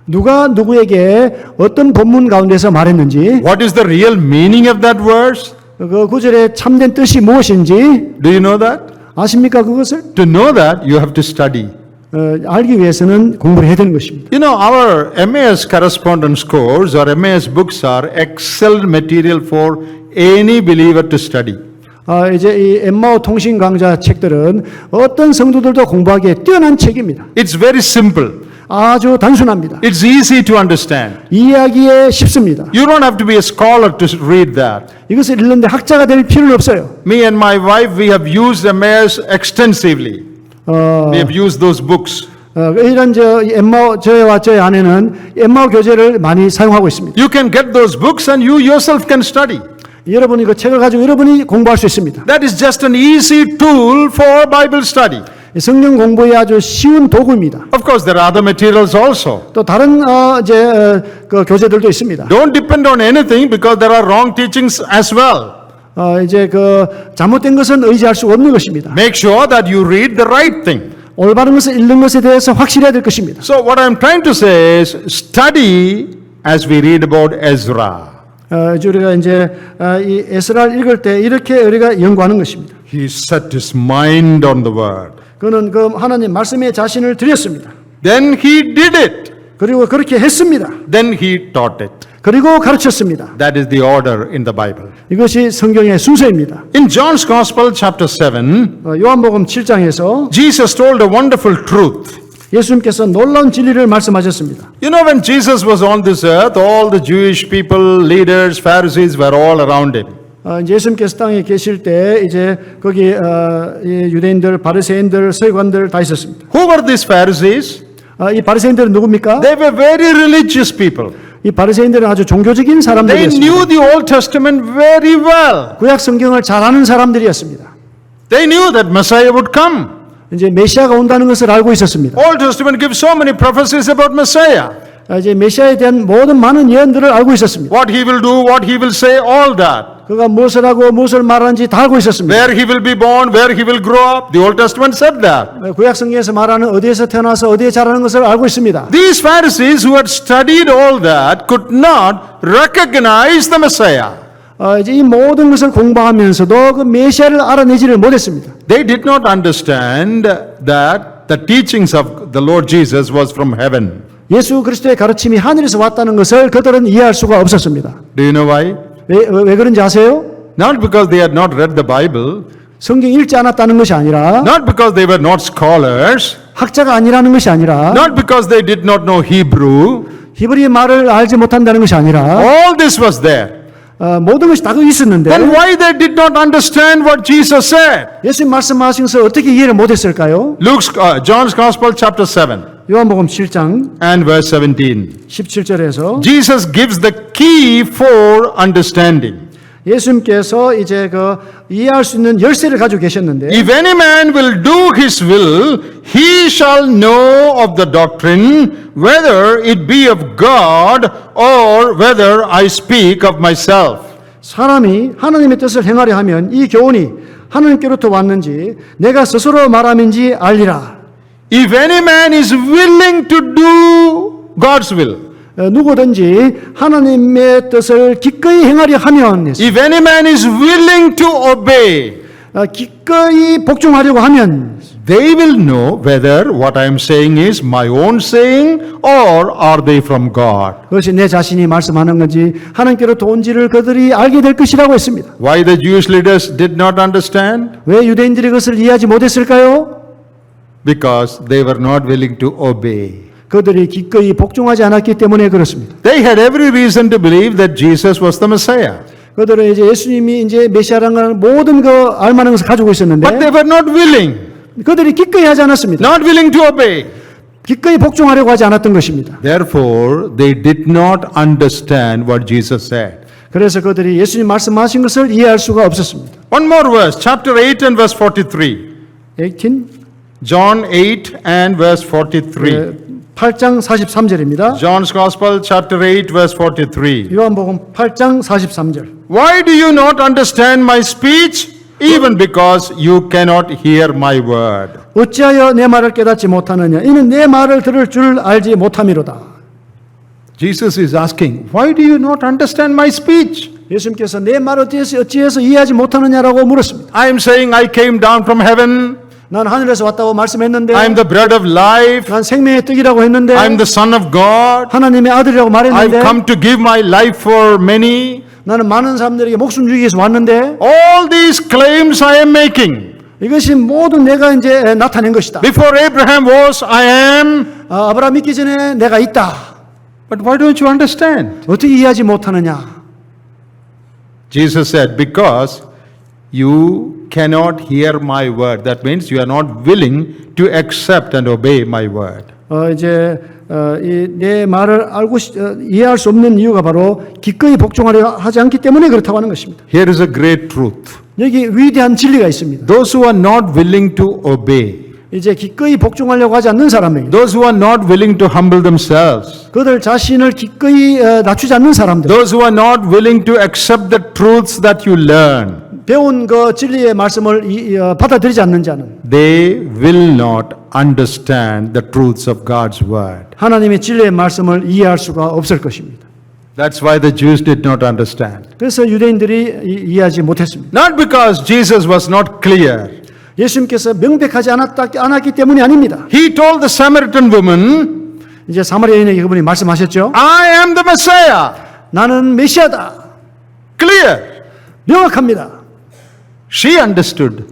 누가 누구에게 어떤 본문 가운데서 말했는지, What is the real meaning of that verse? 그 구절의 참된 뜻이 무엇인지 Do you know that? 아십니까 그것을? To know that, you have to study. 알기 위해서는 공부를 해야 되는 것입니다. You know, our MAS correspondence course or MAS books are excellent material for any believer to study. 이제 이 엠마오 통신 강좌 책들은 어떤 성도들도 공부하기에 뛰어난 책입니다. It's very simple. 아주 단순합니다. It's easy to understand. 이해하기에 쉽습니다. You don't have to be a scholar to read that. 이것을 읽는데 학자가 될 필요는 없어요. Me and my wife, we have used MAS extensively. We have used those books. 이런 엠마오 저와 저의 아내는 엠마오 교재를 많이 사용하고 있습니다. You can get those books and you yourself can study. 여러분이 그 책을 가지고 여러분이 공부할 수 있습니다. That is just an easy tool for Bible study. 성경 공부에 아주 쉬운 도구입니다. Of course, there are other materials also. 또 다른 그 교재들도 있습니다. Don't depend on anything because there are wrong teachings as well. 이제 그 잘못된 것은 의지할 수 없는 것입니다. Make sure that you read the right thing. 올바른 것을 읽는 것에 대해서 확실해야 될 것입니다. So what I'm trying to say is study as we read about Ezra. 우리가 이제 이 에스라를 읽을 때 이렇게 우리가 연구하는 것입니다. He set his mind on the word. 그는 그 하나님 말씀에 자신을 드렸습니다. Then he did it. 그리고 그렇게 했습니다. Then he taught it. 그리고 가르쳤습니다. That is the order in the Bible. 이것이 성경의 순서입니다. In John's Gospel, chapter 7, 요한복음 7장에서 Jesus told a wonderful truth. 예수님께서 놀라운 진리를 말씀하셨습니다. You know, when Jesus was on this earth, all the Jewish people, leaders, Pharisees were all around him. 이제 예수님께서 땅에 계실 때 이제 거기 이 유대인들, 바리새인들, 서기관들 다 있었습니다. Who were these Pharisees? 이 바리새인들은 누굽니까? They were very religious people. 이 바리새인들은 아주 종교적인 They 사람들이었습니다. knew the Old Testament very well. 구약 성경을 잘 아는 사람들이었습니다. They knew that Messiah would come. 이제 메시아가 온다는 것을 알고 있었습니다. Old Testament gives so many prophecies about Messiah. 이제 메시아에 대한 모든 많은 예언들을 알고 있었습니다. What he will do, what he will say, all that. 그가 무엇을 하고 무엇을 말하는지 다 알고 있었습니다. Where he will be born, where he will grow up. The Old Testament said that. 구약 성경에서 말하는 어디에서 태어나서 어디에 자라는 것을 알고 있습니다. These Pharisees who had studied all that could not recognize the Messiah. 이제 이 모든 것을 공부하면서도 그 메시아를 알아내지를 못했습니다. They did not understand that the teachings of the Lord Jesus was from heaven. 예수 그리스도의 가르침이 하늘에서 왔다는 것을 그들은 이해할 수가 없었습니다. Do you know why? 왜 그런지 아세요? Not because they had not read the Bible, 성경 읽지 않았다는 것이 아니라 not because they were not scholars, 학자가 아니라는 것이 아니라 not because they did not know Hebrew. 히브리 말을 알지 못한다는 것이 아니라 All this was there. 모든 것이 다 있었는데 Then why they did not understand what Jesus said? 예수님 말씀하신 것을 어떻게 이해를 못했을까요? John's Gospel chapter 7 요한복음 7장 and verse 17. 17절에서 Jesus gives the key for understanding. 예수님께서 이제 그 이해할 수 있는 열쇠를 가지고 계셨는데 If any man will do his will, he shall know of the doctrine, whether it be of God or whether I speak of myself. 사람이 하나님의 뜻을 행하려 하면 이 교훈이 하나님께로부터 왔는지 내가 스스로 말함인지 알리라. If any man is willing to do God's will, 누구든지 하나님의 뜻을 기꺼이 행하려 하면 if any man is willing to obey, 기꺼이 복종하려고 하면 they will know whether what I am saying is my own saying or are they from God. 그것이 내 자신이 말씀하는 건지 하나님께로부터 온지를 그들이 알게 될 것이라고 했습니다. Why the Jewish leaders did not understand? 왜 유대인들이 그것을 이해하지 못했을까요? Because they were not willing to obey. 그들이 기꺼이 복종하지 않았기 때문에 그렇습니다. They had every reason to believe that Jesus was the Messiah. 그들은 이제 예수님이 이제 메시아라는 모든 그 알만한 것을 가지고 있었는데 But they were not willing, 그들이 기꺼이 하지 않았습니다. not willing to obey. 기꺼이 복종하려고 하지 않았던 것입니다. Therefore, they did not understand what Jesus said. 그래서 그들이 예수님 말씀하신 것을 이해할 수가 없었습니다. One more verse, chapter 8 and verse 43. 18, John 8 and verse 43. 8장 43절입니다. John's Gospel, chapter 8, verse 43. 요한복음 8장 43절. Why do you not understand my speech? Even because you cannot hear my word. 어찌하여 내 말을 깨닫지 못하느냐? 이는 내 말을 들을 줄 알지 못함이로다. Jesus is asking, why do you not understand my speech? 예수님께서 내 말을 어찌해서 이해하지 못하느냐라고 물었습니다. I am saying I came down from heaven. 난 하늘에서 왔다고 말씀했는데 I am the bread of life. 난 생명의 떡이라고 했는데 I am the son of God. 하나님의 아들이라고 I've 말했는데 come to give my life for many. 나는 많은 사람들에게 목숨 주기 위해서 왔는데 All these claims I am making. 이것이 모두 내가 이제 나타낸 것이다. Before Abraham was, I am. 아브라함 믿기 전에 내가 있다. But why don't you understand? 어떻게 이해하지 못하느냐? Jesus said, because you cannot hear my word. That means you are not willing to accept and obey my word. 이제 내 말을 이해할 수 없는 이유가 바로 기꺼이 복종하려 하지 않기 때문에 그렇다고 하는 것입니다. Here is a great truth. 여기 위대한 진리가 있습니다. Those who are not willing to obey, 이제 기꺼이 복종하려고 하지 않는 사람에게, those who are not willing to humble themselves, 그들 자신을 기꺼이 낮추지 않는 사람들, those who are not willing to accept the truths that you learn, 배운 그 진리의 말씀을 받아들이지 않는 자는 they will not understand the truths of God's word. 하나님의 진리의 말씀을 이해할 수가 없을 것입니다. That's why the Jews did not understand. 그래서 유대인들이 이해하지 못했습니다. Not because Jesus was not clear. 예수님께서 명백하지 않았기 때문이 아닙니다. He told the Samaritan woman, 이제 사마리아인에게 그분이 말씀하셨죠. I am the Messiah. 나는 메시아다. Clear. 명확합니다. She understood.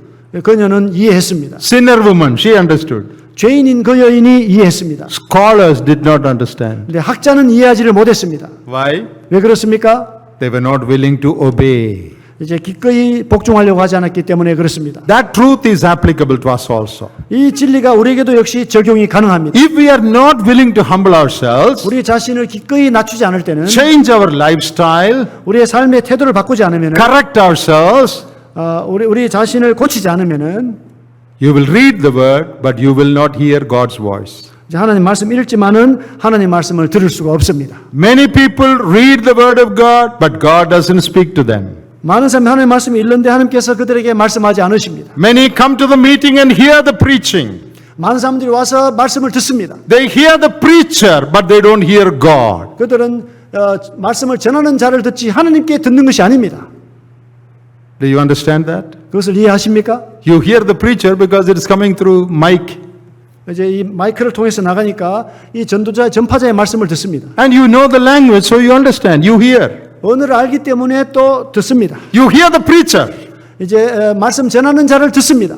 그녀는 이해했습니다. Sinner woman, she understood. 죄인인 그 여인이 이해했습니다. Scholars did not understand. 근데 학자는 이해하지를 못했습니다. Why? 왜 그렇습니까? They were not willing to obey. 이제 기꺼이 복종하려고 하지 않았기 때문에 그렇습니다. That truth is applicable to us also. 이 진리가 우리에게도 역시 적용이 가능합니다. If we are not willing to humble ourselves, 우리 자신을 기꺼이 낮추지 않을 때는 change our lifestyle, 우리의 삶의 태도를 바꾸지 않으면은 correct ourselves, 우리 자신을 고치지 않으면은 you will read the word, but you will not hear God's voice. 이제 하나님 말씀 읽지만은 하나님 말씀을 들을 수가 없습니다. Many people read the word of God, but God doesn't speak to them. 많은 사람이 하나님 말씀을 읽는데 하나님께서 그들에게 말씀하지 않으십니다. Many come to the meeting and hear the preaching. 많은 사람들이 와서 말씀을 듣습니다. They hear the preacher, but they don't hear God. 그들은 말씀을 전하는 자를 듣지 하나님께 듣는 것이 아닙니다. Do you understand that? 그것을 이해하십니까? You hear the preacher because it is coming through mic. 이제 이 마이크를 통해서 나가니까 이 전파자의 말씀을 듣습니다. And you know the language, so you understand. You hear. 언어를 알기 때문에 또 듣습니다. You hear the preacher, 이제 말씀 전하는 자를 듣습니다.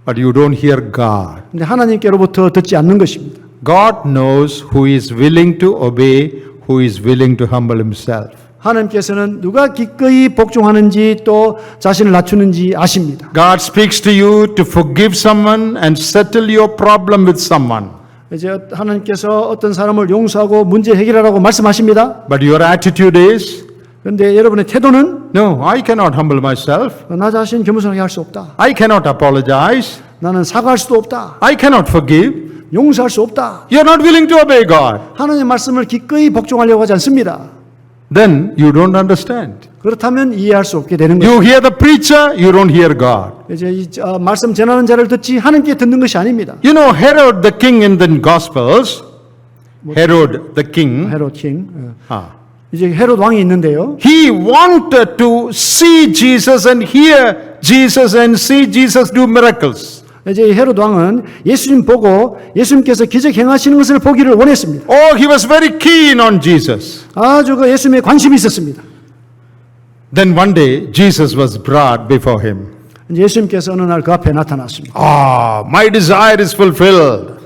but you don't hear God. 근데 하나님께로부터 듣지 않는 것입니다. God knows who is willing to obey, who is willing to humble himself. 하나님께서는 누가 기꺼이 복종하는지 또 자신을 낮추는지 아십니다. God speaks to you to forgive someone and settle your problem with someone. 이제 하나님께서 어떤 사람을 용서하고 문제 해결하라고 말씀하십니다. But your attitude is, 그런데 여러분의 태도는 no, I cannot humble myself. 나 자신 겸손하게 할 수 없다. I cannot apologize. 나는 사과할 수도 없다. I cannot forgive. 용서할 수 없다. You're not willing to obey God. 하나님의 말씀을 기꺼이 복종하려고 하지 않습니다. Then you don't understand. 그렇다면 이해할 수 없게 되는 거예요. You hear the preacher, you don't hear God. 이제 이 말씀 전하는 자를 듣지 하나님께 듣는 것이 아닙니다. You know Herod the king in the Gospels, Herod the king, 헤롯 킹. ah, 이제 헤롯 왕이 있는데요. he wanted to see Jesus and hear Jesus and see Jesus do miracles. 이제 이 헤롯 왕은 예수님 보고 예수님께서 기적 행하시는 것을 보기를 원했습니다. Oh, he was very keen on Jesus. 아주 그 예수님에 관심이 있었습니다. Then one day Jesus was brought before him. 이제 예수님께서 어느 날 그 앞에 나타났습니다. Ah, my desire is fulfilled.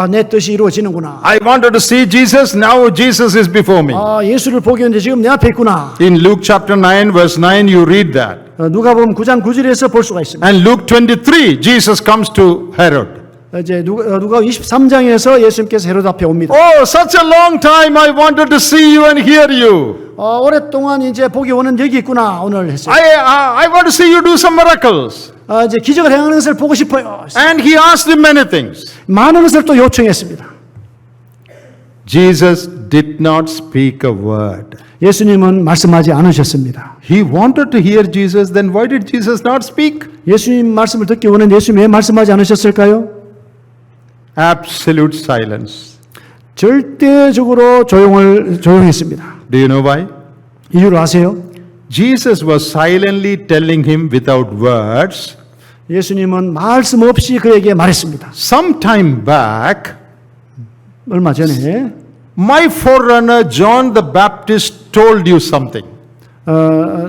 내 뜻이 이루어지는구나. I wanted to see Jesus, now Jesus is before me. 예수를 보기 위해 지금 내 앞에 있구나. In Luke chapter 9 verse 9 you read that. 누가복음 9장 9절에서 볼 수가 있습니다. And Luke 23 Jesus comes to Herod. 이제 누가 23장에서 예수님께서 헤롯 앞에 옵니다. Oh, such a long time I wanted to see you and hear you. 오랫동안 이제 보기 원한 여기 있구나 오늘 했어요. I want to see you do some miracles. 이제 기적을 행하는 것을 보고 싶어요. And he asked him many things. 많은 것을 또 요청했습니다. Jesus did not speak a word. 예수님은 말씀하지 않으셨습니다. He wanted to hear Jesus, then why did Jesus not speak? 예수님 말씀을 듣기 원한 예수님 왜 말씀하지 않으셨을까요? Absolute silence. 절대적으로 조용했습니다. Do you know why? 이유를 아세요? Jesus was silently telling him without words. 예수님은 말씀 없이 그에게 말했습니다. Some time back, 얼마 전에 my forerunner John the Baptist told you something.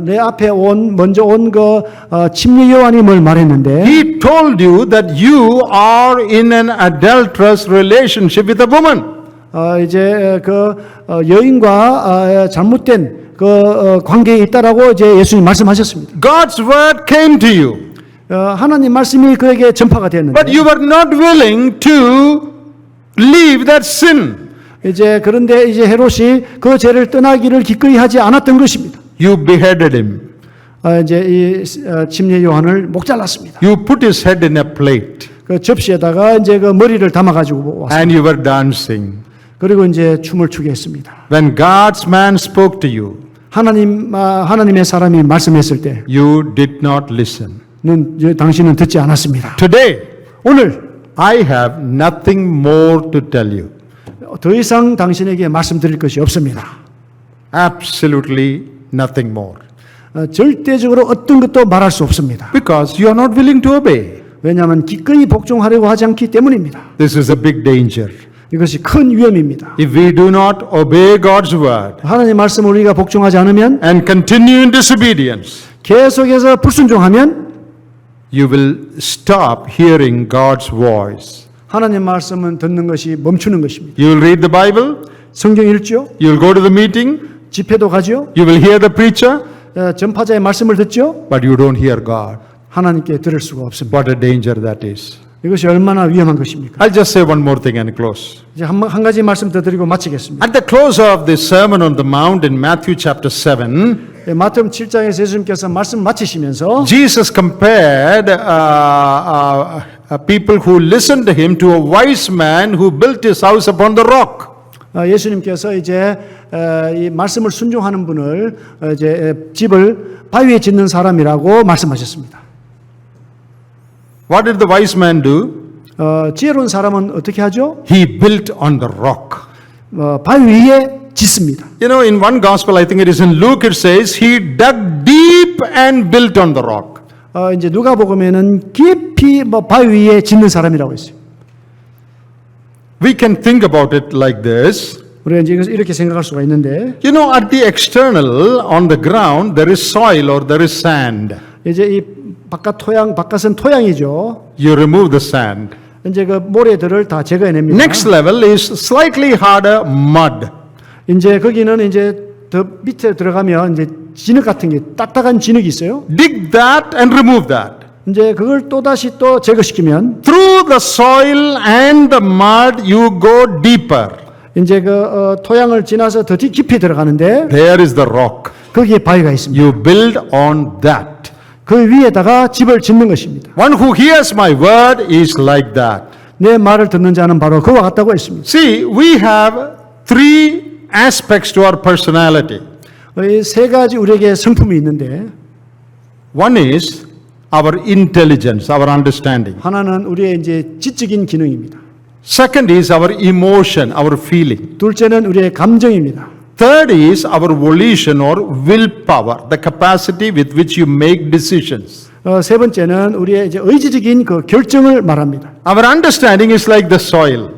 내 앞에 먼저 온 그 침례 요한이 뭘 말했는데 He told you that you are in an adulterous relationship with a woman. 이제 그 여인과 잘못된 그 관계에 있다라고 이제 예수님 말씀하셨습니다. God's word came to you, 하나님 말씀이 그에게 전파가 but 되었는데 you were not willing to leave that sin. 이제 그런데 이제 헤롯이 그 죄를 떠나기를 기꺼이 하지 않았던 것입니다. You beheaded him. 이제 이 침례 요한을 목 잘랐습니다. You put his head in a plate 그 접시에다가 이제 그 머리를 담아 가지고 왔습니다. and you were dancing. 그리고 이제 춤을 추게 했습니다. When God's man spoke to you, 하나님의 사람이 말씀했을 때 you did not listen. 당신은 듣지 않았습니다. Today, 오늘 I have nothing more to tell you. 더 이상 당신에게 말씀드릴 것이 없습니다. Absolutely nothing more. 절대적으로 어떤 것도 말할 수 없습니다. Because you are not willing to obey. 왜냐하면 기꺼이 복종하려고 하지 않기 때문입니다. This is a big danger. 이것이 큰 위험입니다. If we do not obey God's word 하나님 말씀을 우리가 복종하지 않으면 and continue in disobedience, 계속해서 불순종하면 you will stop hearing God's voice. 하나님 말씀은 듣는 것이 멈추는 것입니다. You will read the Bible, 성경 읽죠? you will go to the meeting, 집회도 가죠? you will hear the preacher, 전파자의 말씀을 듣죠? but you don't hear God. 하나님께 들을 수가 없습니다. What a danger that is. 이것이 얼마나 위험한 것입니까? I'll just say one more thing and close. 이제 한 가지 말씀 더 드리고 마치겠습니다. At the close of the Sermon on the Mount in Matthew chapter 7, 마태복음 7장에서 예수님께서 말씀 마치시면서 Jesus compared people who listened to him to a wise man who built his house upon the rock. 예수님께서 이제 이 말씀을 순종하는 분을 이제 집을 바위에 짓는 사람이라고 말씀하셨습니다. What did the wise man do? 지혜로운 사람은 어떻게 하죠? He built on the rock. 바위 위에 짓습니다. You know, in one gospel, I think it is in Luke, it says, he dug deep and built on the rock. 이제 누가복음에는 깊이 바위 위에 짓는 사람이라고 했어요. We can think about it like this. 우리가 이제 이렇게 생각할 수가 있는데, You know, at the external, on the ground, there is soil or there is sand. 이제 이 바깥은 토양이죠. You remove the sand. 이제 그 모래들을 다 제거해냅니다. Next level is slightly harder mud. 이제 거기는 이제 더 밑에 들어가면 이제 진흙 같은 게 딱딱한 진흙이 있어요. Dig that and remove that. 이제 그걸 또 다시 또 제거시키면 Through the soil and the mud, you go deeper. 이제 그 토양을 지나서 더 깊이 들어가는데 There is the rock. 거기에 바위가 있습니다. You build on that. 그 위에다가 집을 짓는 것입니다. One who hears my word is like that. 내 말을 듣는 자는 바로 그와 같다고 했습니다. See, we have three aspects to our personality. 이 세 가지 우리에게 성품이 있는데 One is our intelligence, our understanding. 하나는 우리의 이제 지적인 기능입니다. Second is our emotion, our feeling. 둘째는 우리의 감정입니다. Third is our volition or willpower, the capacity with which you make decisions. 세 번째는 우리의 이제 의지적인 그 결정을 말합니다. Our understanding is like the soil.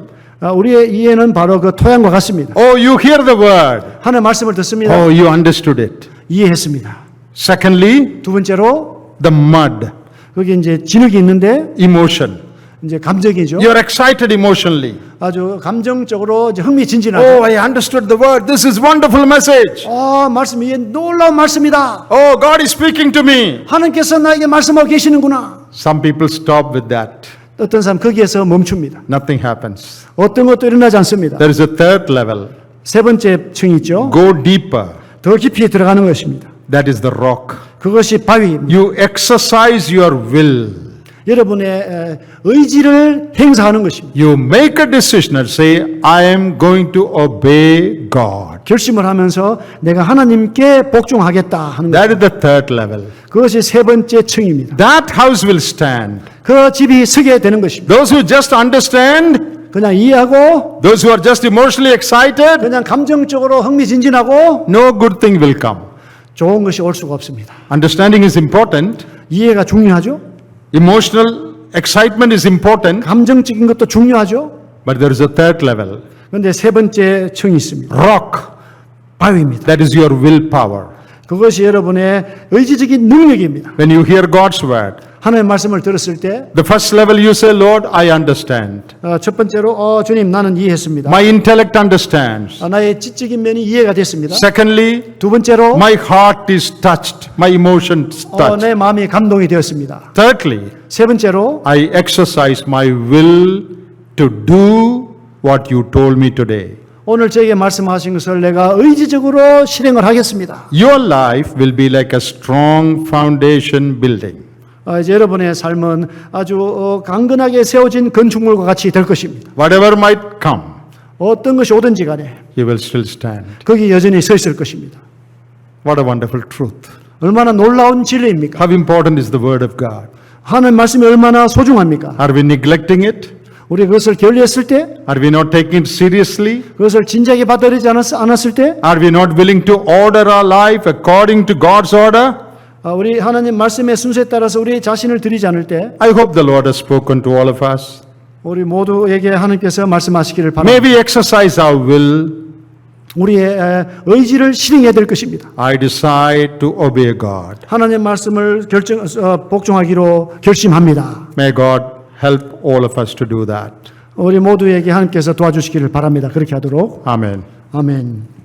우리의 이해는 바로 그 토양과 같습니다. Oh, you hear the word. 하나님 말씀을 듣습니다. Oh, you understood it. 이해했습니다. Secondly, 두 번째로 the mud, 거기 이제 진흙이 있는데 emotion. 이제 감정이죠. You're excited emotionally. 아주 감정적으로 이제 흥미진진하죠. Oh, I understood the word. This is wonderful message. 말씀이 이게 놀라운 말씀이다. Oh, God is speaking to me. 하나님께서 나에게 말씀하고 계시는구나. Some people stop with that. 어떤 사람 거기에서 멈춥니다. Nothing happens. 어떤 것도 일어나지 않습니다. There is a third level. 세 번째 층이 있죠. Go deeper. 더 깊이 들어가는 것입니다. That is the rock. 그것이 바위입니다. You exercise your will. 여러분의 의지를 행사하는 것입니다. You make a decision and say, I am going to obey God. 결심을 하면서 내가 하나님께 복종하겠다 하는 것. That is the third level. 그것이 세 번째 층입니다. That house will stand. 그 집이 서게 되는 것입니다. Those who just understand, 그냥 이해하고 those who are just emotionally excited, 그냥 감정적으로 흥미진진하고 no good thing will come. 좋은 것이 올 수가 없습니다. Understanding is important. 이해가 중요하죠. Emotional excitement is important. 감정적인 것도 중요하죠. But there is a third level. 그런데 세 번째 층이 있습니다. Rock. 바위입니다. That is your willpower. 그것이 여러분의 의지적인 능력입니다. When you hear God's word, 하나님의 말씀을 들었을 때 the first level you say, Lord, I understand. 첫 번째로 주님 나는 이해했습니다. My intellect understands. 나의 지적인 면이 이해가 됐습니다. Secondly, 두 번째로 my heart is touched. My emotions touched. 내 마음이 감동이 되었습니다. Thirdly, 세 번째로 I exercise my will to do what you told me today. 오늘 저에게 말씀하신 것을 내가 의지적으로 실행을 하겠습니다. Your life will be like a strong foundation building. 이제 여러분의 삶은 아주 강건하게 세워진 건축물과 같이 될 것입니다. Whatever might come, 어떤 것이 오든지 간에 you will still stand. 거기 여전히 서 있을 것입니다. What a wonderful truth. 얼마나 놀라운 진리입니까? How important is the word of God? 하나님 말씀이 얼마나 소중합니까? Are we neglecting it? 우리 그것을 게을리했을 때, Are we not taking it seriously? 그것을 진지하게 받아들이지 않았을 때, Are we not willing to order our life according to God's order? 우리 하나님 말씀의 순서에 따라서 우리 자신을 드리지 않을 때, I hope the Lord has spoken to all of us. 우리 모두에게 하나님께서 말씀하시기를 May 바랍니다. we exercise our will. 우리의 의지를 실행해야 될 것입니다. I decide to obey God. 하나님의 말씀을 복종하기로 결심합니다. May God help all of us to do that. 우리 모두에게 하나님께서 도와주시기를 바랍니다. 그렇게 하도록. Amen. 아멘.